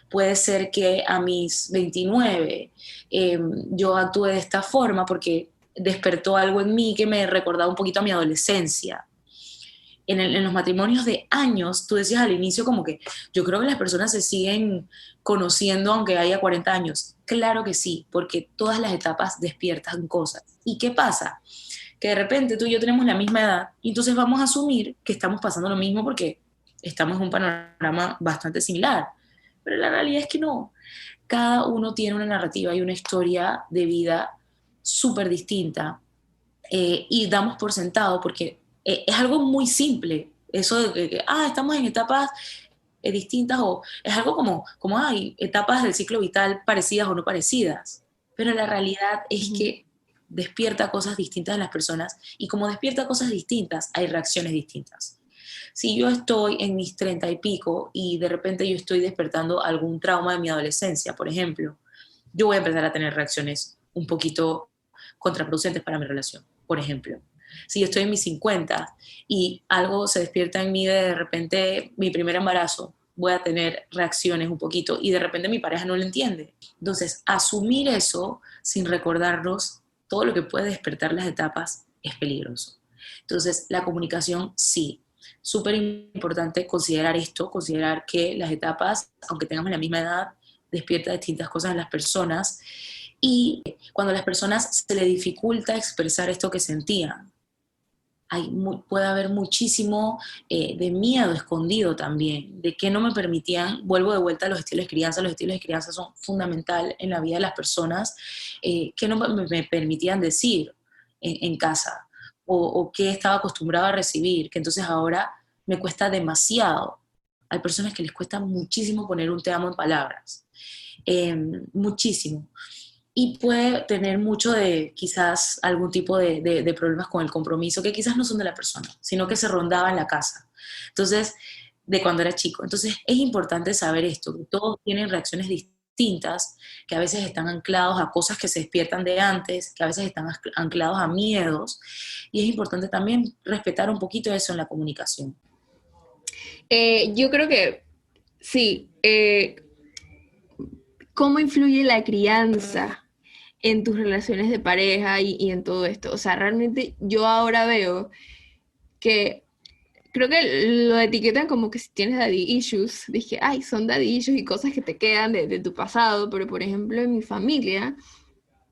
Puede ser que a mis 29 yo actúe de esta forma porque despertó algo en mí que me recordaba un poquito a mi adolescencia. En los matrimonios de años, tú decías al inicio como que yo creo que las personas se siguen conociendo aunque haya 40 años. Claro que sí, porque todas las etapas despiertan cosas. ¿Y qué pasa? Que de repente tú y yo tenemos la misma edad y entonces vamos a asumir que estamos pasando lo mismo porque estamos en un panorama bastante similar. Pero la realidad es que no. Cada uno tiene una narrativa y una historia de vida súper distinta, y damos por sentado porque es algo muy simple, eso de estamos en etapas distintas, o es algo como hay etapas del ciclo vital parecidas o no parecidas, pero la realidad es Ujú. que despierta cosas distintas en las personas y como despierta cosas distintas, hay reacciones distintas. Si yo estoy en mis 30 y pico y de repente yo estoy despertando algún trauma de mi adolescencia, por ejemplo, yo voy a empezar a tener reacciones un poquito contraproducentes para mi relación, por ejemplo. Si yo estoy en mis 50 y algo se despierta en mí de repente, mi primer embarazo, voy a tener reacciones un poquito y de repente mi pareja no lo entiende. Entonces, asumir eso sin recordarnos todo lo que puede despertar las etapas es peligroso. Entonces, la comunicación sí. Súper importante considerar esto, considerar que las etapas, aunque tengamos la misma edad, despierta distintas cosas en las personas y cuando a las personas se les dificulta expresar esto que sentían, puede haber muchísimo de miedo escondido también, de que no me permitían, vuelvo de vuelta a los estilos de crianza son fundamental en la vida de las personas, que no me permitían decir en casa, o que estaba acostumbrado a recibir, que entonces ahora me cuesta demasiado. Hay personas que les cuesta muchísimo poner un te amo en palabras, muchísimo y puede tener mucho de quizás algún tipo de problemas con el compromiso, que quizás no son de la persona, sino que se rondaba en la casa. Entonces, de cuando era chico. Entonces, es importante saber esto, que todos tienen reacciones distintas, que a veces están anclados a cosas que se despiertan de antes, que a veces están anclados a miedos, y es importante también respetar un poquito eso en la comunicación. Yo creo que sí. ¿Cómo influye la crianza en tus relaciones de pareja y en todo esto? O sea, realmente yo ahora veo que creo que lo etiquetan como que si tienes daddy issues, dije, ay, son daddy issues y cosas que te quedan de tu pasado, pero por ejemplo en mi familia,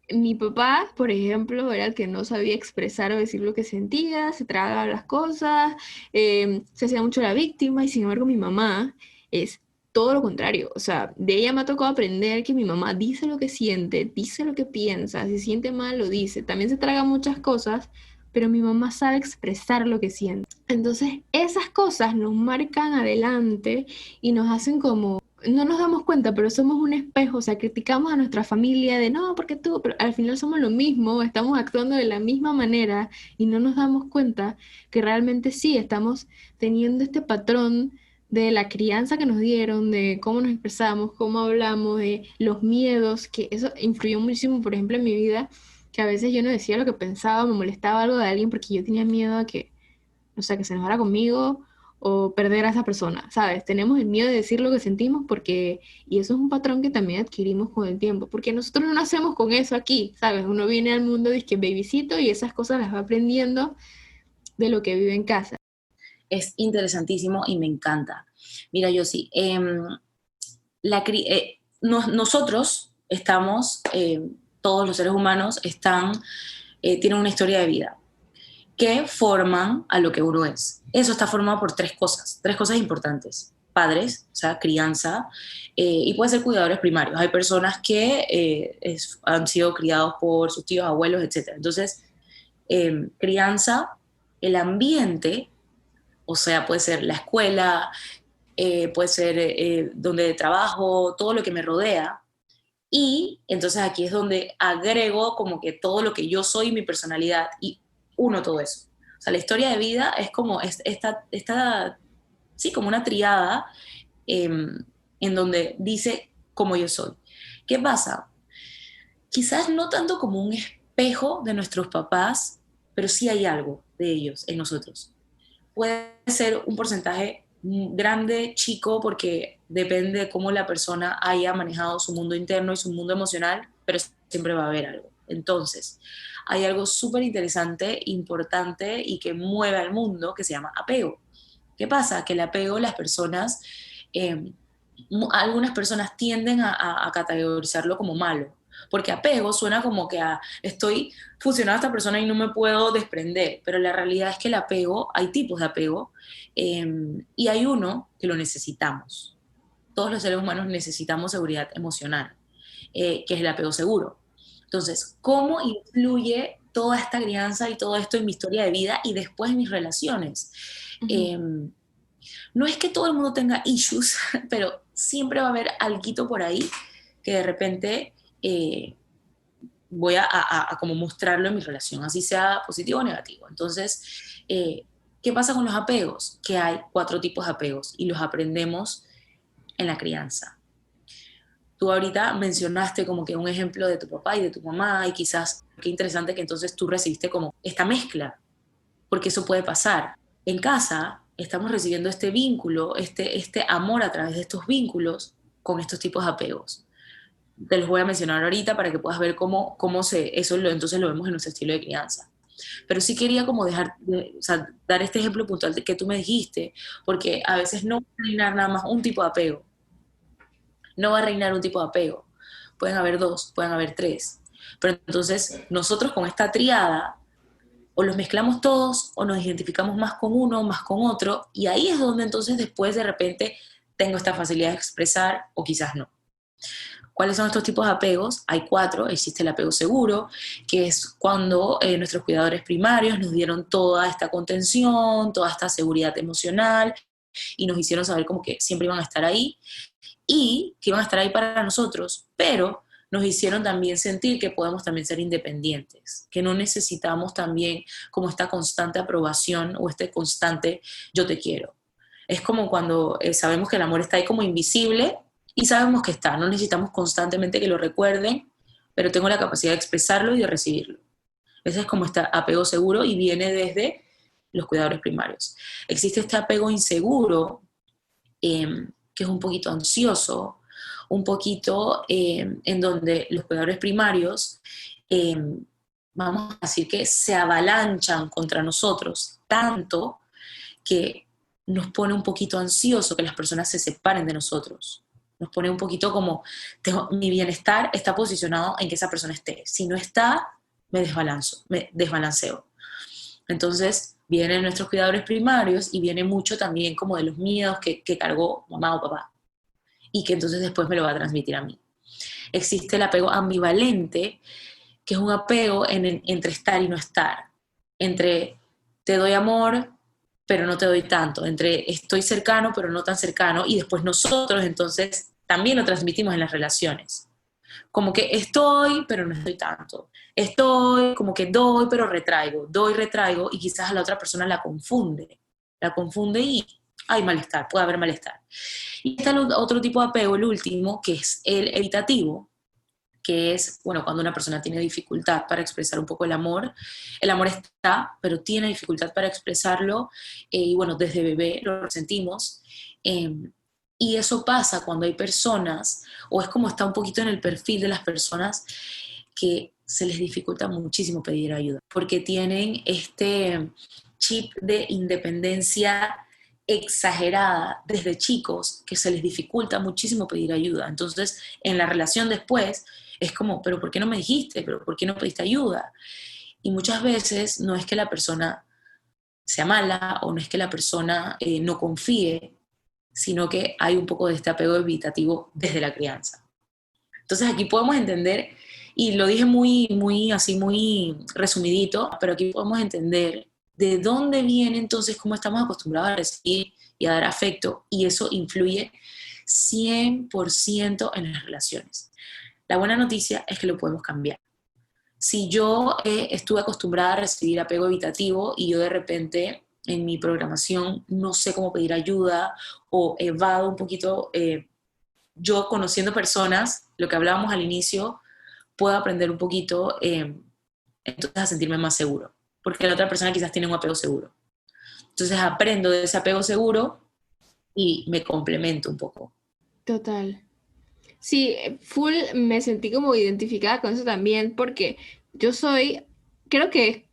mi papá, por ejemplo, era el que no sabía expresar o decir lo que sentía, se tragaba las cosas, se hacía mucho la víctima y sin embargo mi mamá es todo lo contrario. O sea, de ella me ha tocado aprender que mi mamá dice lo que siente, dice lo que piensa, si siente mal lo dice, también se traga muchas cosas, pero mi mamá sabe expresar lo que siente. Entonces, esas cosas nos marcan adelante y nos hacen como no nos damos cuenta, pero somos un espejo, o sea, criticamos a nuestra familia de no, porque tú, pero al final somos lo mismo, estamos actuando de la misma manera y no nos damos cuenta que realmente sí, estamos teniendo este patrón de la crianza que nos dieron, de cómo nos expresamos, cómo hablamos, de los miedos, que eso influyó muchísimo, por ejemplo, en mi vida, que a veces yo no decía lo que pensaba, me molestaba algo de alguien porque yo tenía miedo a que, o sea, que se enojara conmigo o perder a esa persona, ¿sabes? Tenemos el miedo de decir lo que sentimos porque, y eso es un patrón que también adquirimos con el tiempo, porque nosotros no nacemos con eso aquí, ¿sabes? Uno viene al mundo, dice que babycito y esas cosas las va aprendiendo de lo que vive en casa. Es interesantísimo y me encanta. Mira, yo sí, nosotros estamos, todos los seres humanos tienen una historia de vida que forman a lo que uno es. Eso está formado por tres cosas importantes. Padres, o sea, crianza, y puede ser cuidadores primarios. Hay personas que han sido criados por sus tíos, abuelos, etc. Entonces, crianza, el ambiente, o sea, puede ser la escuela, puede ser donde trabajo, todo lo que me rodea. Y entonces aquí es donde agrego como que todo lo que yo soy, mi personalidad, y uno todo eso. O sea, la historia de vida es como sí, como una triada eh, en donde dice cómo yo soy. ¿Qué pasa? Quizás no tanto como un espejo de nuestros papás, pero sí hay algo de ellos en nosotros. Puede ser un porcentaje grande, chico, porque depende de cómo la persona haya manejado su mundo interno y su mundo emocional, pero siempre va a haber algo. Entonces, hay algo súper interesante, importante y que mueve al mundo que se llama apego. ¿Qué pasa? Que el apego, las personas, eh, algunas personas tienden a categorizarlo como malo, porque apego suena como que estoy fusionado a esta persona y no me puedo desprender, pero la realidad es que el apego, hay tipos de apego, y hay uno que lo necesitamos. Todos los seres humanos necesitamos seguridad emocional, que es el apego seguro. Entonces, ¿cómo influye toda esta crianza y todo esto en mi historia de vida y después en mis relaciones? Ujú. Eh, no es que todo el mundo tenga issues, pero siempre va a haber alguito por ahí que de repente voy a como mostrarlo en mi relación, así sea positivo o negativo. Entonces, ¿qué pasa con los apegos? Que hay 4 tipos de apegos y los aprendemos en la crianza. Tú ahorita mencionaste como que un ejemplo de tu papá y de tu mamá y quizás qué interesante que entonces tú recibiste como esta mezcla. porque eso puede pasar. En casa estamos recibiendo este vínculo, este amor a través de estos vínculos con estos tipos de apegos. Te los voy a mencionar ahorita para que puedas ver entonces lo vemos en nuestro estilo de crianza. Pero sí quería como o sea, dar este ejemplo puntual que tú me dijiste, porque a veces no va a reinar nada más un tipo de apego, no va a reinar un tipo de apego. Pueden haber dos, pueden haber tres. Pero entonces nosotros con esta triada o los mezclamos todos o nos identificamos más con uno, más con otro, y ahí es donde entonces después de repente tengo esta facilidad de expresar o quizás no. ¿Cuáles son estos tipos de apegos? Hay 4. Existe el apego seguro, que es cuando nuestros cuidadores primarios nos dieron toda esta contención, toda esta seguridad emocional y nos hicieron saber como que siempre iban a estar ahí y que iban a estar ahí para nosotros, pero nos hicieron también sentir que podemos también ser independientes, que no necesitamos también como esta constante aprobación o este constante yo te quiero. Es como cuando sabemos que el amor está ahí como invisible y sabemos que está, no necesitamos constantemente que lo recuerden, pero tengo la capacidad de expresarlo y de recibirlo. Ese es como este apego seguro y viene desde los cuidadores primarios. Existe este apego inseguro, que es un poquito ansioso, un poquito en donde los cuidadores primarios, eh, vamos a decir que se avalanchan contra nosotros, tanto que nos pone un poquito ansioso que las personas se separen de nosotros. Nos pone un poquito como, mi bienestar está posicionado en que esa persona esté. Si no está, me desbalanceo. Entonces, vienen nuestros cuidadores primarios y viene mucho también como de los miedos que cargó mamá o papá y que entonces después me lo va a transmitir a mí. Existe el apego ambivalente, que es un apego entre estar y no estar, entre te doy amor, pero no te doy tanto, entre estoy cercano, pero no tan cercano, y después nosotros entonces también lo transmitimos en las relaciones. Como que estoy, pero no estoy tanto. Estoy, como que doy, retraigo, y quizás a la otra persona la confunde. La confunde y hay malestar, puede haber malestar. Y está el otro tipo de apego, el último, que es el evitativo, que es, bueno, cuando una persona tiene dificultad para expresar un poco el amor está, pero tiene dificultad para expresarlo, y bueno, desde bebé lo resentimos, y eso pasa cuando hay personas, o es como está un poquito en el perfil de las personas, que se les dificulta muchísimo pedir ayuda, porque tienen este chip de independencia exagerada desde chicos que se les dificulta muchísimo pedir ayuda. Entonces, en la relación después es como, pero ¿por qué no me dijiste? ¿Pero por qué no pediste ayuda? Y muchas veces no es que la persona sea mala o no es que la persona no confíe, sino que hay un poco de este apego evitativo desde la crianza. Entonces aquí podemos entender, y lo dije muy resumidito, pero aquí podemos entender de dónde viene entonces cómo estamos acostumbrados a recibir y a dar afecto, y eso influye 100% en las relaciones. La buena noticia es que lo podemos cambiar. Si yo estuve acostumbrada a recibir apego evitativo y yo de repente en mi programación no sé cómo pedir ayuda o evado un poquito, yo conociendo personas, lo que hablábamos al inicio, puedo aprender un poquito, entonces a sentirme más seguro, porque la otra persona quizás tiene un apego seguro. Entonces aprendo de ese apego seguro y me complemento un poco. Total. Sí, full me sentí como identificada con eso también, porque yo soy, creo que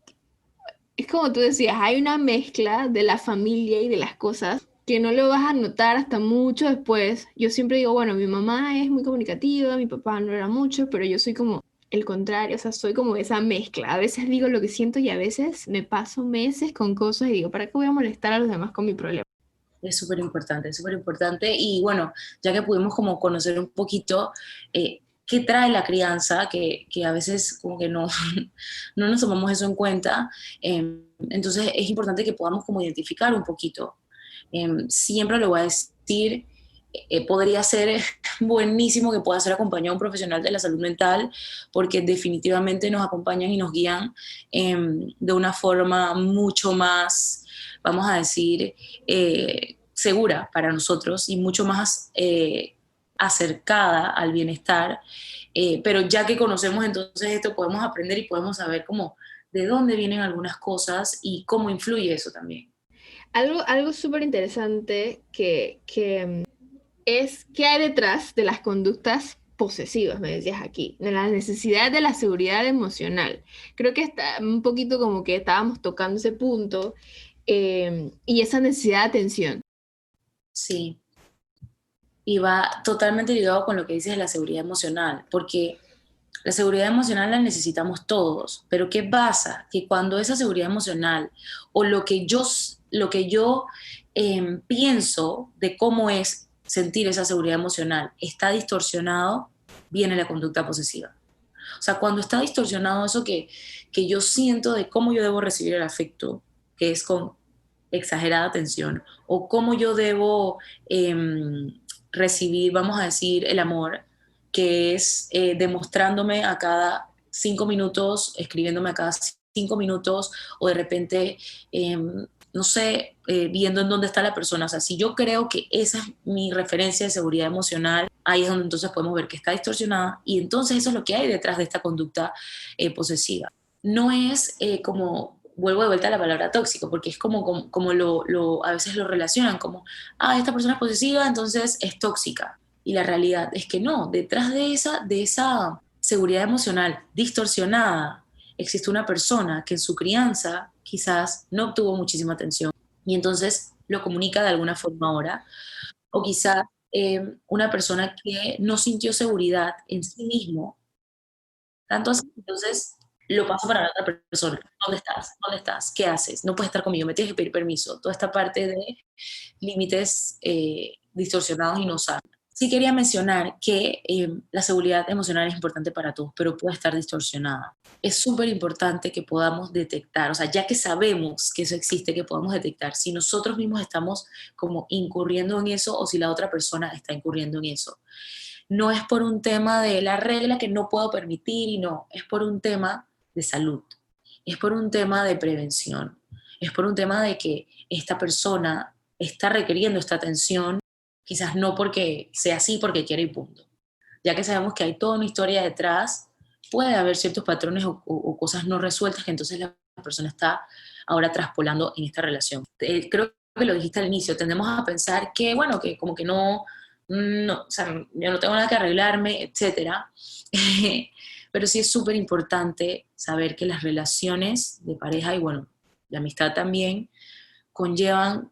es como tú decías, hay una mezcla de la familia y de las cosas que no lo vas a notar hasta mucho después. Yo siempre digo, bueno, mi mamá es muy comunicativa, mi papá no era mucho, pero yo soy como el contrario, o sea, soy como esa mezcla. A veces digo lo que siento y a veces me paso meses con cosas y digo, ¿para qué voy a molestar a los demás con mi problema? Es súper importante, es súper importante. Y bueno, ya que pudimos como conocer un poquito qué trae la crianza, que a veces como que no, no nos tomamos eso en cuenta, entonces es importante que podamos como identificar un poquito. Siempre lo voy a decir, podría ser buenísimo que pueda ser acompañado a un profesional de la salud mental, porque definitivamente nos acompañan y nos guían de una forma mucho más, vamos a decir, segura para nosotros y mucho más acercada al bienestar. Pero ya que conocemos entonces esto, podemos aprender y podemos saber cómo de dónde vienen algunas cosas y cómo influye eso también. Algo súper interesante es qué hay detrás de las conductas posesivas, me decías aquí, de la necesidad de la seguridad emocional. Creo que está un poquito como que estábamos tocando ese punto y esa necesidad de atención. Sí, y va totalmente ligado con lo que dices de la seguridad emocional, porque la seguridad emocional la necesitamos todos, pero ¿qué pasa? Que cuando esa seguridad emocional o lo que yo pienso de cómo es sentir esa seguridad emocional está distorsionado, viene la conducta posesiva. O sea, cuando está distorsionado eso que yo siento de cómo yo debo recibir el afecto, que es con exagerada atención, o cómo yo debo recibir, vamos a decir, el amor, que es demostrándome a cada 5 minutos, escribiéndome a cada 5 minutos, o de repente, no sé, viendo en dónde está la persona. O sea, si yo creo que esa es mi referencia de seguridad emocional, ahí es donde entonces podemos ver que está distorsionada y entonces eso es lo que hay detrás de esta conducta posesiva. No es como, vuelvo de vuelta a la palabra tóxico, porque es como a veces lo relacionan como, esta persona es posesiva, entonces es tóxica. Y la realidad es que no, detrás de esa seguridad emocional distorsionada, existe una persona que en su crianza quizás no obtuvo muchísima atención y entonces lo comunica de alguna forma ahora, o quizás una persona que no sintió seguridad en sí mismo, tanto así, entonces lo paso para la otra persona. ¿Dónde estás? ¿Dónde estás? ¿Qué haces? No puedes estar conmigo, me tienes que pedir permiso. Toda esta parte de límites distorsionados y no sanos. Sí quería mencionar que la seguridad emocional es importante para todos, pero puede estar distorsionada. Es súper importante que podamos detectar, o sea, ya que sabemos que eso existe, que podamos detectar si nosotros mismos estamos como incurriendo en eso o si la otra persona está incurriendo en eso. No es por un tema de la regla que no puedo permitir y no, es por un tema de salud, es por un tema de prevención, es por un tema de que esta persona está requiriendo esta atención, quizás no porque sea así, porque quiere y punto. Ya que sabemos que hay toda una historia detrás, puede haber ciertos patrones o cosas no resueltas que entonces la persona está ahora traspolando en esta relación. Creo que lo dijiste al inicio, tendemos a pensar que, bueno, que como que no, o sea, yo no tengo nada que arreglarme, etcétera. Pero sí es súper importante saber que las relaciones de pareja y bueno, de amistad también conllevan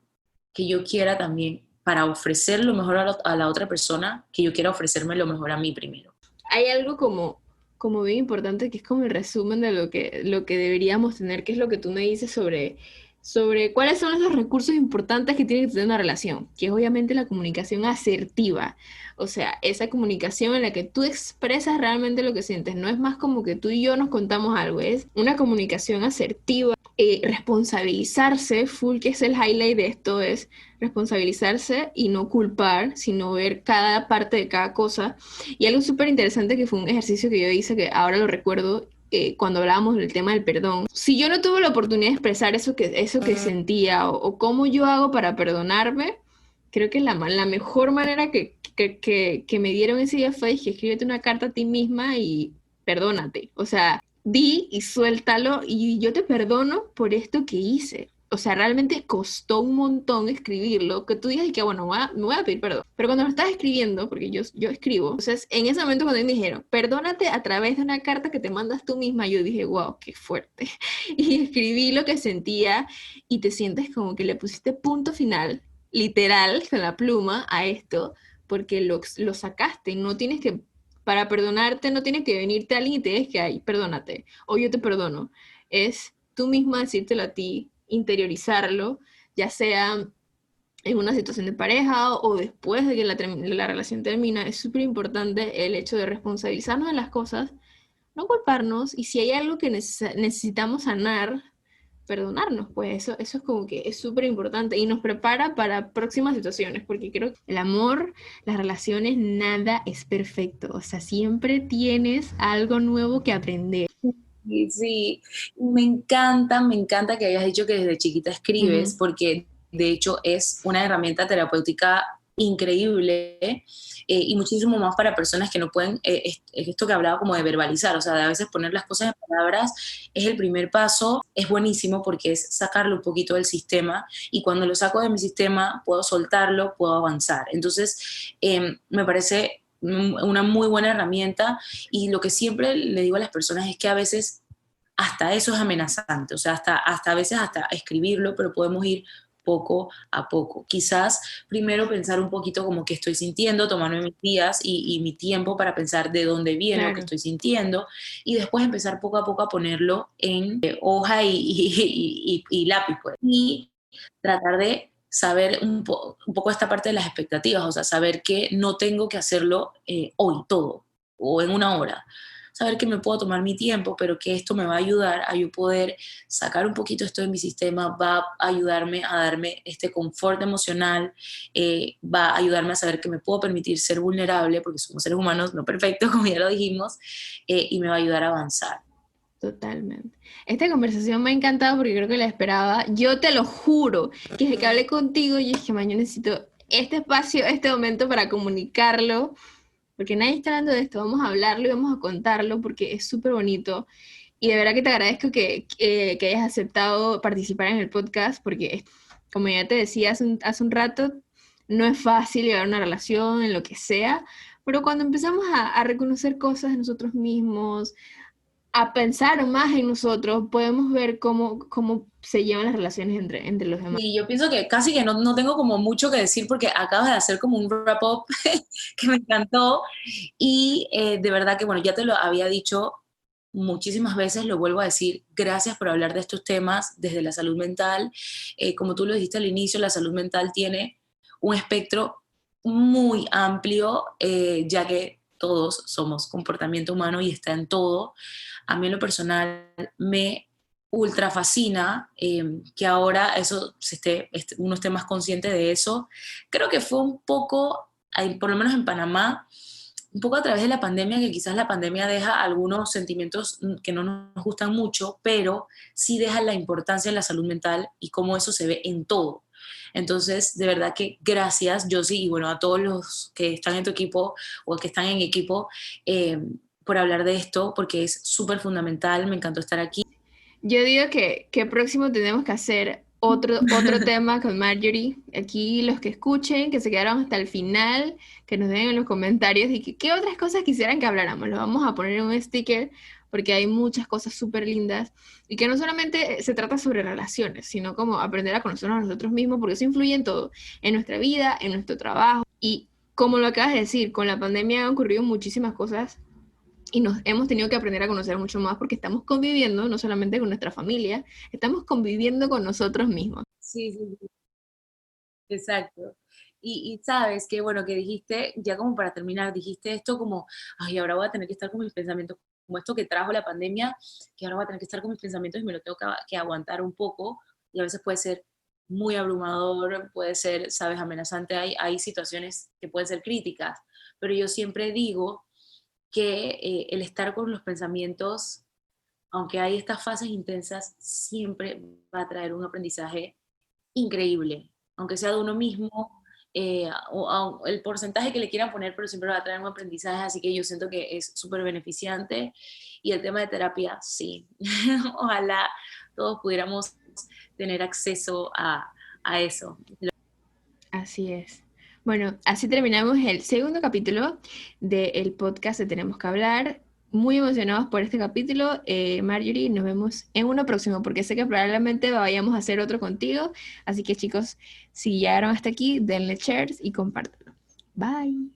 que yo quiera también, para ofrecer lo mejor a la otra persona, que yo quiera ofrecerme lo mejor a mí primero. Hay algo como bien importante que es como el resumen de lo que deberíamos tener, que es lo que tú me dices sobre cuáles son esos recursos importantes que tiene que tener una relación, que es obviamente la comunicación asertiva, o sea, esa comunicación en la que tú expresas realmente lo que sientes, no es más como que tú y yo nos contamos algo, es una comunicación asertiva, responsabilizarse, full que es el highlight de esto, es responsabilizarse y no culpar, sino ver cada parte de cada cosa. Y algo súper interesante que fue un ejercicio que yo hice, que ahora lo recuerdo, cuando hablábamos del tema del perdón. Si yo no tuve la oportunidad de expresar eso que sentía o cómo yo hago para perdonarme, creo que la mejor manera que me dieron ese día fue que escríbete una carta a ti misma y perdónate. O sea, di y suéltalo y yo te perdono por esto que hice. O sea, realmente costó un montón escribirlo, que tú digas y que, bueno, me voy a pedir perdón. Pero cuando lo estás escribiendo, porque yo escribo, entonces en ese momento cuando me dijeron, perdónate a través de una carta que te mandas tú misma, yo dije, wow, qué fuerte. Y escribí lo que sentía y te sientes como que le pusiste punto final, literal, con la pluma a esto, porque lo sacaste, no tienes que para perdonarte no tiene que venirte alguien y te digas que, ay, perdónate, o yo te perdono. Es tú misma decírtelo a ti, interiorizarlo, ya sea en una situación de pareja o después de que la relación termina. Es súper importante el hecho de responsabilizarnos de las cosas, no culparnos, y si hay algo que necesitamos sanar, perdonarnos, pues eso es como que es súper importante y nos prepara para próximas situaciones, porque creo que el amor, las relaciones, nada es perfecto, o sea, siempre tienes algo nuevo que aprender. Y sí, me encanta que hayas dicho que desde chiquita escribes, Ujú. porque de hecho es una herramienta terapéutica increíble, y muchísimo más para personas que no pueden, esto que hablaba como de verbalizar, o sea, de a veces poner las cosas en palabras es el primer paso, es buenísimo porque es sacarlo un poquito del sistema y cuando lo saco de mi sistema puedo soltarlo, puedo avanzar. Entonces, me parece una muy buena herramienta y lo que siempre le digo a las personas es que a veces hasta eso es amenazante, o sea, hasta a veces hasta escribirlo, pero podemos ir poco a poco. Quizás primero pensar un poquito como qué estoy sintiendo, tomarme mis días y mi tiempo para pensar de dónde viene lo que Claro, estoy sintiendo y después empezar poco a poco a ponerlo en hoja y lápiz, pues. Y tratar de saber un poco esta parte de las expectativas, o sea, saber que no tengo que hacerlo hoy todo o en una hora. Saber que me puedo tomar mi tiempo, pero que esto me va a ayudar a yo poder sacar un poquito esto de mi sistema, va a ayudarme a darme este confort emocional, va a ayudarme a saber que me puedo permitir ser vulnerable, porque somos seres humanos no perfectos, como ya lo dijimos, y me va a ayudar a avanzar. totalmente. Esta conversación me ha encantado porque creo que la esperaba. Yo te lo juro que desde que hablé contigo, yo dije, man, yo necesito este espacio, este momento para comunicarlo, porque nadie está hablando de esto. Vamos a hablarlo y vamos a contarlo porque es súper bonito. Y de verdad que te agradezco que hayas aceptado participar en el podcast, porque como ya te decía hace un rato, no es fácil llevar una relación en lo que sea, pero cuando empezamos a reconocer cosas de nosotros mismos, a pensar más en nosotros, podemos ver cómo se llevan las relaciones entre los demás. Y yo pienso que casi que no tengo como mucho que decir porque acabas de hacer como un wrap-up que me encantó y de verdad que, bueno, ya te lo había dicho muchísimas veces, lo vuelvo a decir, gracias por hablar de estos temas desde la salud mental. Como tú lo dijiste al inicio, la salud mental tiene un espectro muy amplio, ya que todos somos comportamiento humano y está en todo. A mí en lo personal me ultra fascina que ahora eso uno esté más consciente de eso. Creo que fue un poco, por lo menos en Panamá, un poco a través de la pandemia, que quizás la pandemia deja algunos sentimientos que no nos gustan mucho, pero sí deja la importancia de la salud mental y cómo eso se ve en todo. Entonces, de verdad que gracias, Josie, y bueno, a todos los que están en tu equipo o que están en equipo, por hablar de esto, porque es súper fundamental, me encantó estar aquí. Yo digo que próximo tenemos que hacer otro tema con Marjorie. Aquí los que escuchen, que se quedaron hasta el final, que nos den en los comentarios y qué otras cosas quisieran que habláramos. Lo vamos a poner en un sticker porque hay muchas cosas súper lindas y que no solamente se trata sobre relaciones, sino como aprender a conocernos a nosotros mismos, porque eso influye en todo, en nuestra vida, en nuestro trabajo. Y como lo acabas de decir, con la pandemia han ocurrido muchísimas cosas y nos hemos tenido que aprender a conocer mucho más porque estamos conviviendo no solamente con nuestra familia, estamos conviviendo con nosotros mismos. Sí, sí, sí, exacto. Y sabes que, bueno, que dijiste, ya como para terminar, dijiste esto como, ay, ahora voy a tener que estar con mis pensamientos, como esto que trajo la pandemia, que ahora voy a tener que estar con mis pensamientos y me lo tengo que aguantar un poco, y a veces puede ser muy abrumador, puede ser, sabes, amenazante, hay situaciones que pueden ser críticas, pero yo siempre digo que el estar con los pensamientos, aunque hay estas fases intensas, siempre va a traer un aprendizaje increíble, aunque sea de uno mismo, o el porcentaje que le quieran poner, pero siempre va a traer un aprendizaje, así que yo siento que es súper beneficiante. Y el tema de terapia, sí, ojalá todos pudiéramos tener acceso a eso. Así es. Bueno, así terminamos el segundo capítulo del podcast de Tenemos que hablar. Muy emocionados por este capítulo. Marjorie, nos vemos en uno próximo porque sé que probablemente vayamos a hacer otro contigo. Así que chicos, si llegaron hasta aquí, denle shares y compártanlo. Bye.